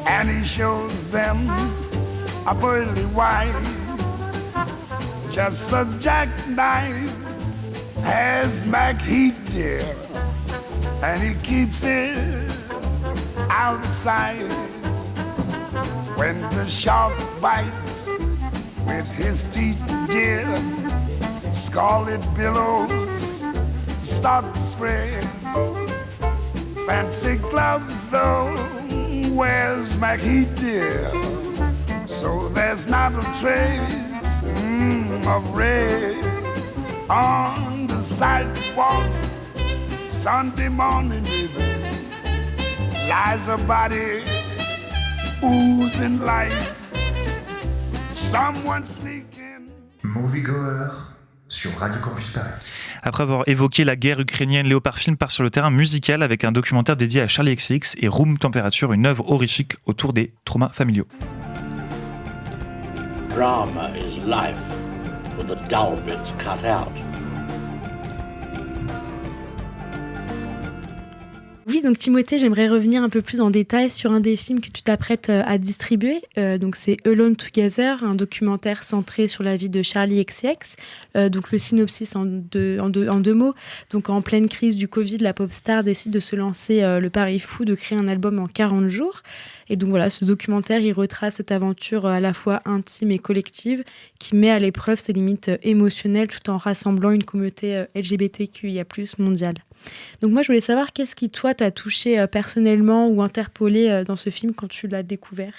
and he shows them a pearly white. Just a jackknife has Mac Heat, dear, and he keeps it out of sight. When the shark bites with his teeth, dear, scarlet billows start to spread. Fancy gloves though, where's Mac Heat, dear? So there's not a trace of red on the sidewalk. Sunday morning, baby, lies a body oozing life. Someone sneaking. Moviegoer sur Radio Campus Paris. Après avoir évoqué la guerre ukrainienne, Léopard Film part sur le terrain musical avec un documentaire dédié à Charlie XCX et Room Temperature, une œuvre horrifique autour des traumas familiaux. Drama is life the dull bits cut out. Oui, donc Timothée, j'aimerais revenir un peu plus en détail sur un des films que tu t'apprêtes à distribuer. Donc c'est Alone Together, un documentaire centré sur la vie de Charli XCX. Donc le synopsis en deux mots. Donc en pleine crise du Covid, la pop star décide de se lancer le pari fou de créer un album en 40 jours. Et donc voilà, ce documentaire, il retrace cette aventure à la fois intime et collective qui met à l'épreuve ses limites émotionnelles tout en rassemblant une communauté LGBTQIA+ mondiale. Donc moi, je voulais savoir qu'est-ce qui, toi, t'a touché personnellement ou interpellé dans ce film quand tu l'as découvert ?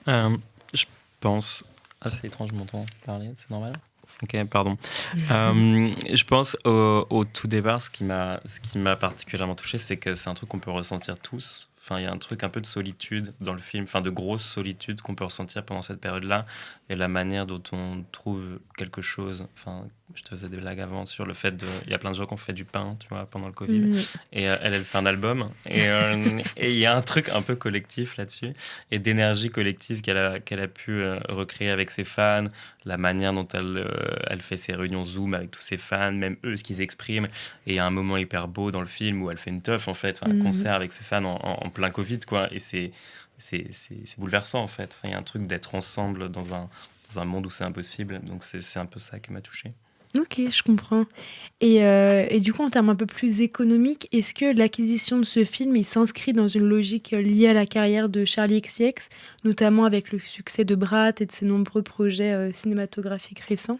Je pense... Ah, c'est étrange, je m'entends parler, c'est normal ? Ok, pardon. Je pense au tout départ, ce qui m'a particulièrement touché, c'est que c'est un truc qu'on peut ressentir tous. Enfin, il y a un truc un peu de solitude dans le film, enfin de grosse solitude qu'on peut ressentir pendant cette période-là. Et la manière dont on trouve quelque chose. Enfin, je te faisais des blagues avant sur le fait de... Il y a plein de gens qui ont fait du pain, tu vois, pendant le Covid. Mmh. Et elle fait un album. Et il y a un truc un peu collectif là-dessus. Et d'énergie collective qu'elle a pu recréer avec ses fans. La manière dont elle fait ses réunions Zoom avec tous ses fans, même eux, ce qu'ils expriment. Et il y a un moment hyper beau dans le film où elle fait une teuf, en fait. Enfin, un concert avec ses fans en plein Covid, quoi. Et c'est bouleversant, en fait. Enfin, il y a un truc d'être ensemble dans un monde où c'est impossible. Donc c'est un peu ça qui m'a touché. Ok, je comprends. Et du coup, en termes un peu plus économiques, est-ce que l'acquisition de ce film, il s'inscrit dans une logique liée à la carrière de Charli XCX, notamment avec le succès de Brat et de ses nombreux projets cinématographiques récents ?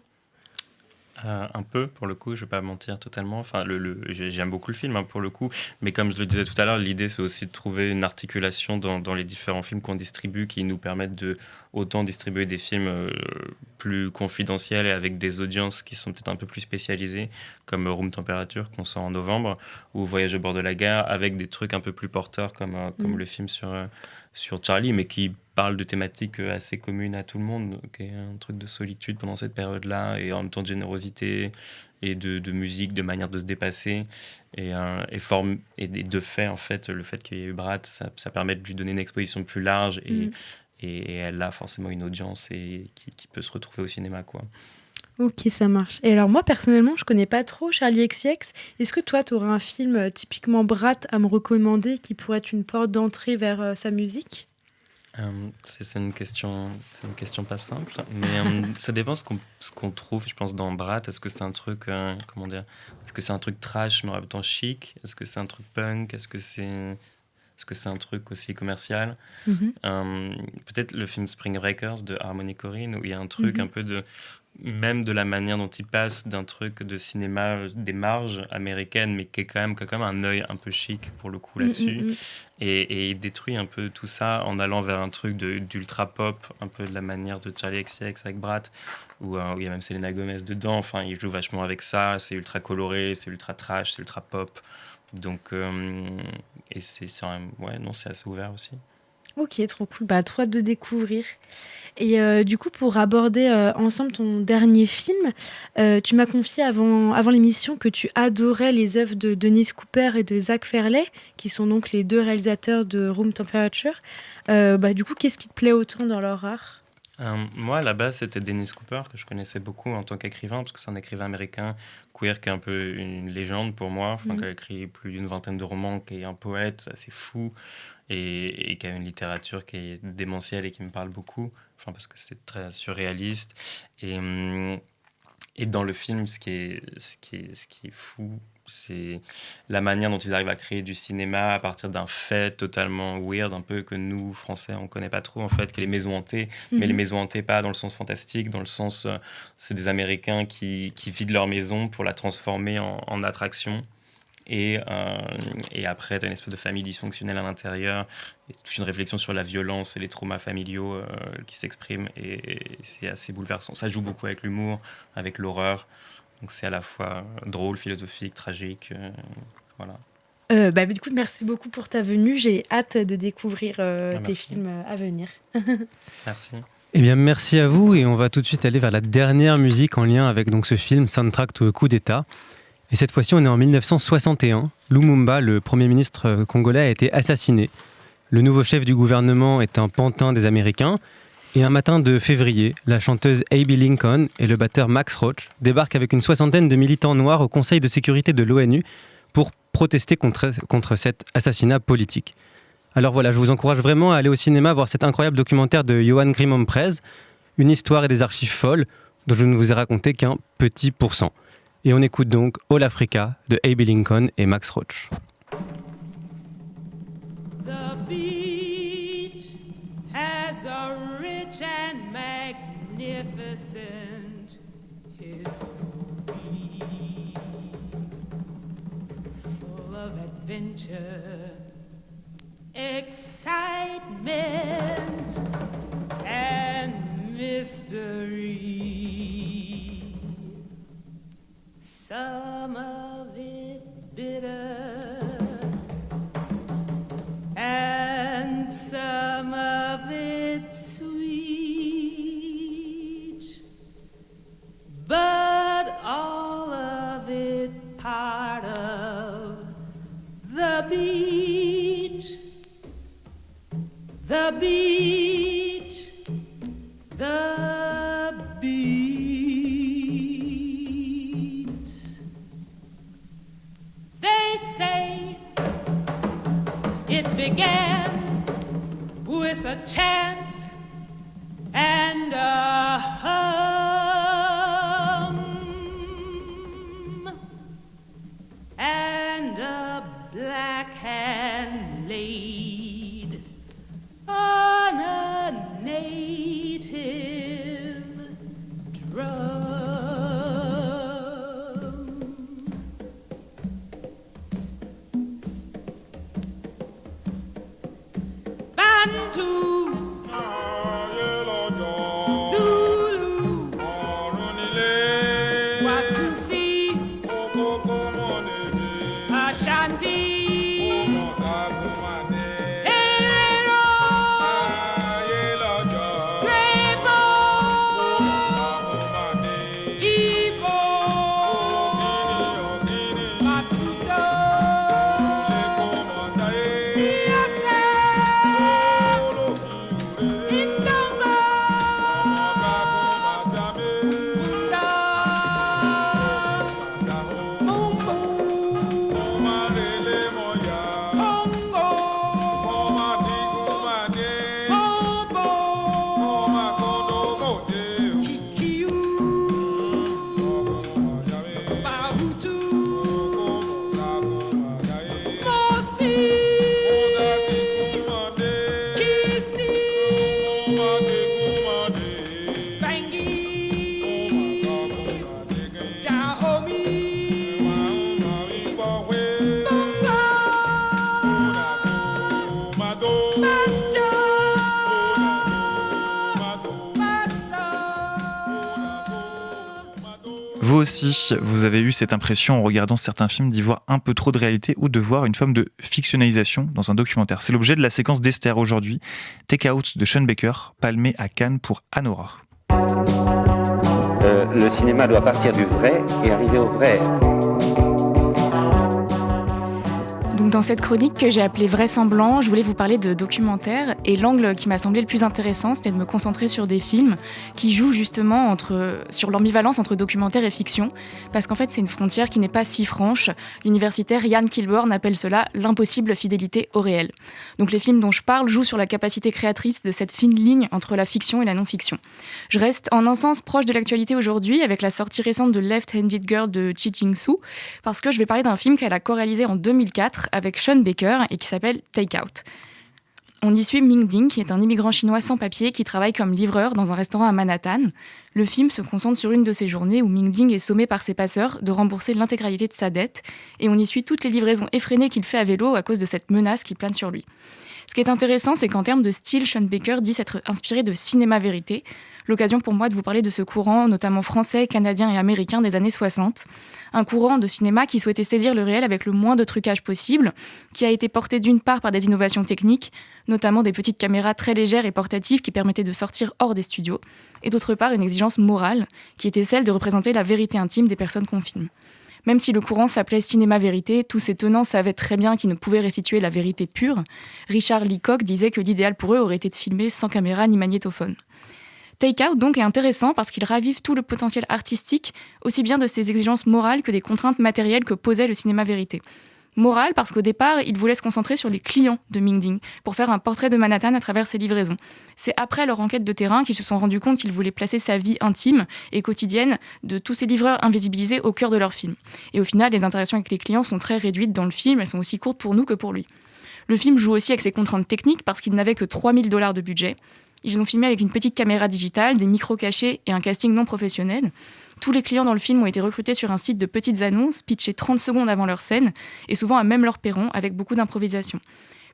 Un peu, pour le coup, je vais pas mentir totalement. Enfin, j'aime beaucoup le film, hein, pour le coup. Mais comme je le disais tout à l'heure, l'idée, c'est aussi de trouver une articulation dans les différents films qu'on distribue qui nous permettent de autant distribuer des films plus confidentiels et avec des audiences qui sont peut-être un peu plus spécialisées, comme Room Temperature, qu'on sort en novembre, ou Voyage au bord de la gare, avec des trucs un peu plus porteurs, comme le film sur Charli, mais qui parle de thématiques assez communes à tout le monde, qui est un truc de solitude pendant cette période-là, et en même temps de générosité, et de musique, de manière de se dépasser, et de fait, en fait, le fait qu'il y ait eu Brat, ça permet de lui donner une exposition plus large, et elle a forcément une audience et qui peut se retrouver au cinéma, quoi. Ok, ça marche. Et alors moi, personnellement, je connais pas trop Charli XCX. Est-ce que toi, tu aurais un film typiquement Brat à me recommander qui pourrait être une porte d'entrée vers sa musique ? C'est une question pas simple, mais ça dépend ce qu'on trouve, je pense, dans Brat. Est-ce que c'est un truc, comment dire, est-ce que c'est un truc trash mais en même temps chic ? Est-ce que c'est un truc punk ? Est-ce que c'est un truc aussi commercial ? Peut-être le film Spring Breakers de Harmony Korine, où il y a un truc un peu même de la manière dont il passe d'un truc de cinéma des marges américaines, mais qui a quand même un œil un peu chic pour le coup là-dessus, et il détruit un peu tout ça en allant vers un truc d'ultra pop, un peu de la manière de Charli XCX avec Brat, où il y a même Selena Gomez dedans. Enfin, il joue vachement avec ça, c'est ultra coloré, c'est ultra trash, c'est ultra pop, donc et c'est assez ouvert aussi. Ok, trop cool. Trop hâte de découvrir. Et du coup, pour aborder ensemble ton dernier film, tu m'as confié avant l'émission que tu adorais les œuvres de Dennis Cooper et de Zach Farley, qui sont donc les deux réalisateurs de Room Temperature. Du coup, qu'est-ce qui te plaît autant dans leur art ? Moi, à la base, c'était Dennis Cooper, que je connaissais beaucoup en tant qu'écrivain, parce que c'est un écrivain américain queer qui est un peu une légende pour moi, qui a écrit plus d'une vingtaine de romans, qui est un poète assez fou, et qui a une littérature qui est démentielle et qui me parle beaucoup, parce que c'est très surréaliste. Et dans le film, ce qui est fou, c'est la manière dont ils arrivent à créer du cinéma à partir d'un fait totalement weird, un peu que nous, Français, on connaît pas trop, en fait, qui est les maisons hantées. Mais les maisons hantées, pas dans le sens fantastique, dans le sens, c'est des Américains qui vident leur maison pour la transformer en attraction. Et après, tu as une espèce de famille dysfonctionnelle à l'intérieur. Et toute une réflexion sur la violence et les traumas familiaux qui s'expriment. Et c'est assez bouleversant. Ça joue beaucoup avec l'humour, avec l'horreur. Donc c'est à la fois drôle, philosophique, tragique. Voilà. Du coup, merci beaucoup pour ta venue. J'ai hâte de découvrir tes films à venir. Merci. Eh bien, merci à vous. Et on va tout de suite aller vers la dernière musique en lien avec donc, ce film, Soundtrack to a coup d'État. Et cette fois-ci, on est en 1961. Lumumba, le Premier ministre congolais, a été assassiné. Le nouveau chef du gouvernement est un pantin des Américains. Et un matin de février, la chanteuse Abby Lincoln et le batteur Max Roach débarquent avec une 60aine de militants noirs au Conseil de sécurité de l'ONU pour protester contre cet assassinat politique. Alors voilà, je vous encourage vraiment à aller au cinéma voir cet incroyable documentaire de Johan Grimm-Prez, une histoire et des archives folles dont je ne vous ai raconté qu'un petit pourcent. Et on écoute donc All Africa de Abby Lincoln et Max Roach. The beach has a rich and magnificent history, full of adventure, excitement, and mystery. Some of it bitter, and some of it sweet, but all of it part of the beach, the beach, the beach. They say it began with a chant and a hum, and a black hand laid on a native drum. Bantu, Zulu, Watusi, Ashanti, Herero, Grebo, Igbo, Masuto, Niassa, Indongo, Funda, Mumbu, Congo, Bobo, Kikiu, Bahutu, Mosi, Kisi, Bangi, Dahomey, Bamba, Manja, Vous aussi, vous avez eu cette impression en regardant certains films d'y voir un peu trop de réalité ou de voir une forme de fictionnalisation dans un documentaire. C'est l'objet de la séquence d'Esther aujourd'hui, Take Out de Sean Baker, palmé à Cannes pour Anora. Le cinéma doit partir du vrai et arriver au vrai. Donc dans cette chronique que j'ai appelée Vraisemblant, je voulais vous parler de documentaires et l'angle qui m'a semblé le plus intéressant, c'était de me concentrer sur des films qui jouent justement sur l'ambivalence entre documentaire et fiction, parce qu'en fait c'est une frontière qui n'est pas si franche. L'universitaire Ian Kilburn appelle cela l'impossible fidélité au réel. Donc les films dont je parle jouent sur la capacité créatrice de cette fine ligne entre la fiction et la non-fiction. Je reste en un sens proche de l'actualité aujourd'hui avec la sortie récente de Left-Handed Girl de Chi Ching-soo, parce que je vais parler d'un film qu'elle a co-réalisé en 2004 avec Sean Baker et qui s'appelle Take Out. On y suit Ming Ding, qui est un immigrant chinois sans papier qui travaille comme livreur dans un restaurant à Manhattan. Le film se concentre sur une de ces journées où Ming Ding est sommé par ses passeurs de rembourser l'intégralité de sa dette et on y suit toutes les livraisons effrénées qu'il fait à vélo à cause de cette menace qui plane sur lui. Ce qui est intéressant, c'est qu'en termes de style, Sean Baker dit s'être inspiré de cinéma-vérité. L'occasion pour moi de vous parler de ce courant, notamment français, canadien et américain des années 60. Un courant de cinéma qui souhaitait saisir le réel avec le moins de trucage possible, qui a été porté d'une part par des innovations techniques, notamment des petites caméras très légères et portatives qui permettaient de sortir hors des studios, et d'autre part une exigence morale, qui était celle de représenter la vérité intime des personnes qu'on filme. Même si le courant s'appelait cinéma-vérité, tous ses tenants savaient très bien qu'ils ne pouvaient restituer la vérité pure. Richard Leacock disait que l'idéal pour eux aurait été de filmer sans caméra ni magnétophone. Take Out donc est intéressant parce qu'il ravive tout le potentiel artistique, aussi bien de ses exigences morales que des contraintes matérielles que posait le cinéma vérité. Morale parce qu'au départ, il voulait se concentrer sur les clients de Mingding pour faire un portrait de Manhattan à travers ses livraisons. C'est après leur enquête de terrain qu'ils se sont rendus compte qu'il voulait placer sa vie intime et quotidienne de tous ces livreurs invisibilisés au cœur de leur film. Et au final, les interactions avec les clients sont très réduites dans le film, elles sont aussi courtes pour nous que pour lui. Le film joue aussi avec ses contraintes techniques parce qu'il n'avait que $3,000 de budget. Ils ont filmé avec une petite caméra digitale, des micros cachés et un casting non professionnel. Tous les clients dans le film ont été recrutés sur un site de petites annonces, pitchées 30 secondes avant leur scène, et souvent à même leur perron, avec beaucoup d'improvisation.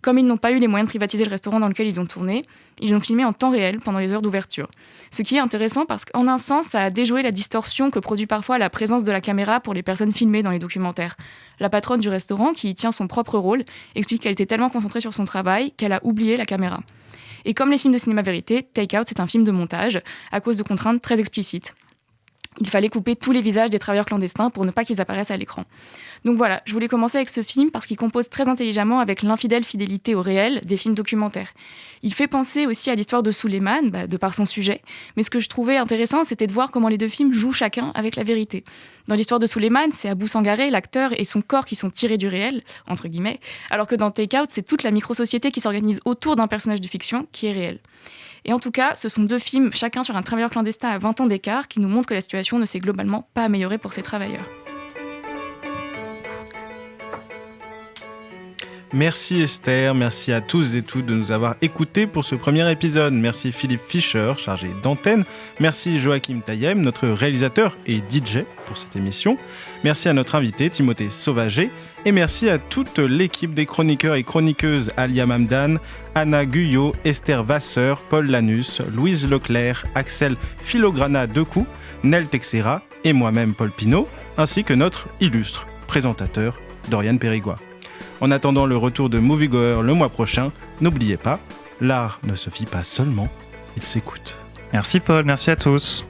Comme ils n'ont pas eu les moyens de privatiser le restaurant dans lequel ils ont tourné, ils ont filmé en temps réel pendant les heures d'ouverture. Ce qui est intéressant parce qu'en un sens, ça a déjoué la distorsion que produit parfois la présence de la caméra pour les personnes filmées dans les documentaires. La patronne du restaurant, qui y tient son propre rôle, explique qu'elle était tellement concentrée sur son travail qu'elle a oublié la caméra. Et comme les films de cinéma vérité, Take Out, c'est un film de montage, à cause de contraintes très explicites. Il fallait couper tous les visages des travailleurs clandestins pour ne pas qu'ils apparaissent à l'écran. Donc voilà, je voulais commencer avec ce film parce qu'il compose très intelligemment avec l'infidèle fidélité au réel des films documentaires. Il fait penser aussi à l'histoire de Suleiman, de par son sujet, mais ce que je trouvais intéressant, c'était de voir comment les deux films jouent chacun avec la vérité. Dans l'histoire de Suleiman, c'est Abou Sangaré, l'acteur, et son corps qui sont tirés du réel, entre guillemets, alors que dans Take Out, c'est toute la micro-société qui s'organise autour d'un personnage de fiction qui est réel. Et en tout cas, ce sont deux films, chacun sur un travailleur clandestin à 20 ans d'écart, qui nous montrent que la situation ne s'est globalement pas améliorée pour ces travailleurs. Merci Esther, merci à tous et toutes de nous avoir écoutés pour ce premier épisode. Merci Philippe Fischer, chargé d'antenne. Merci Joachim Tayem, notre réalisateur et DJ pour cette émission. Merci à notre invité Timothée Sauvager. Et merci à toute l'équipe des chroniqueurs et chroniqueuses Alia Mamdan, Anna Guyot, Esther Vasseur, Paul Lanus, Louise Leclerc, Axel Filograna Decou, Nel Texera et moi-même Paul Pinault, ainsi que notre illustre présentateur Dorian Périgua. En attendant le retour de Moviegoer le mois prochain, n'oubliez pas, l'art ne se vit pas seulement, il s'écoute. Merci Paul, merci à tous.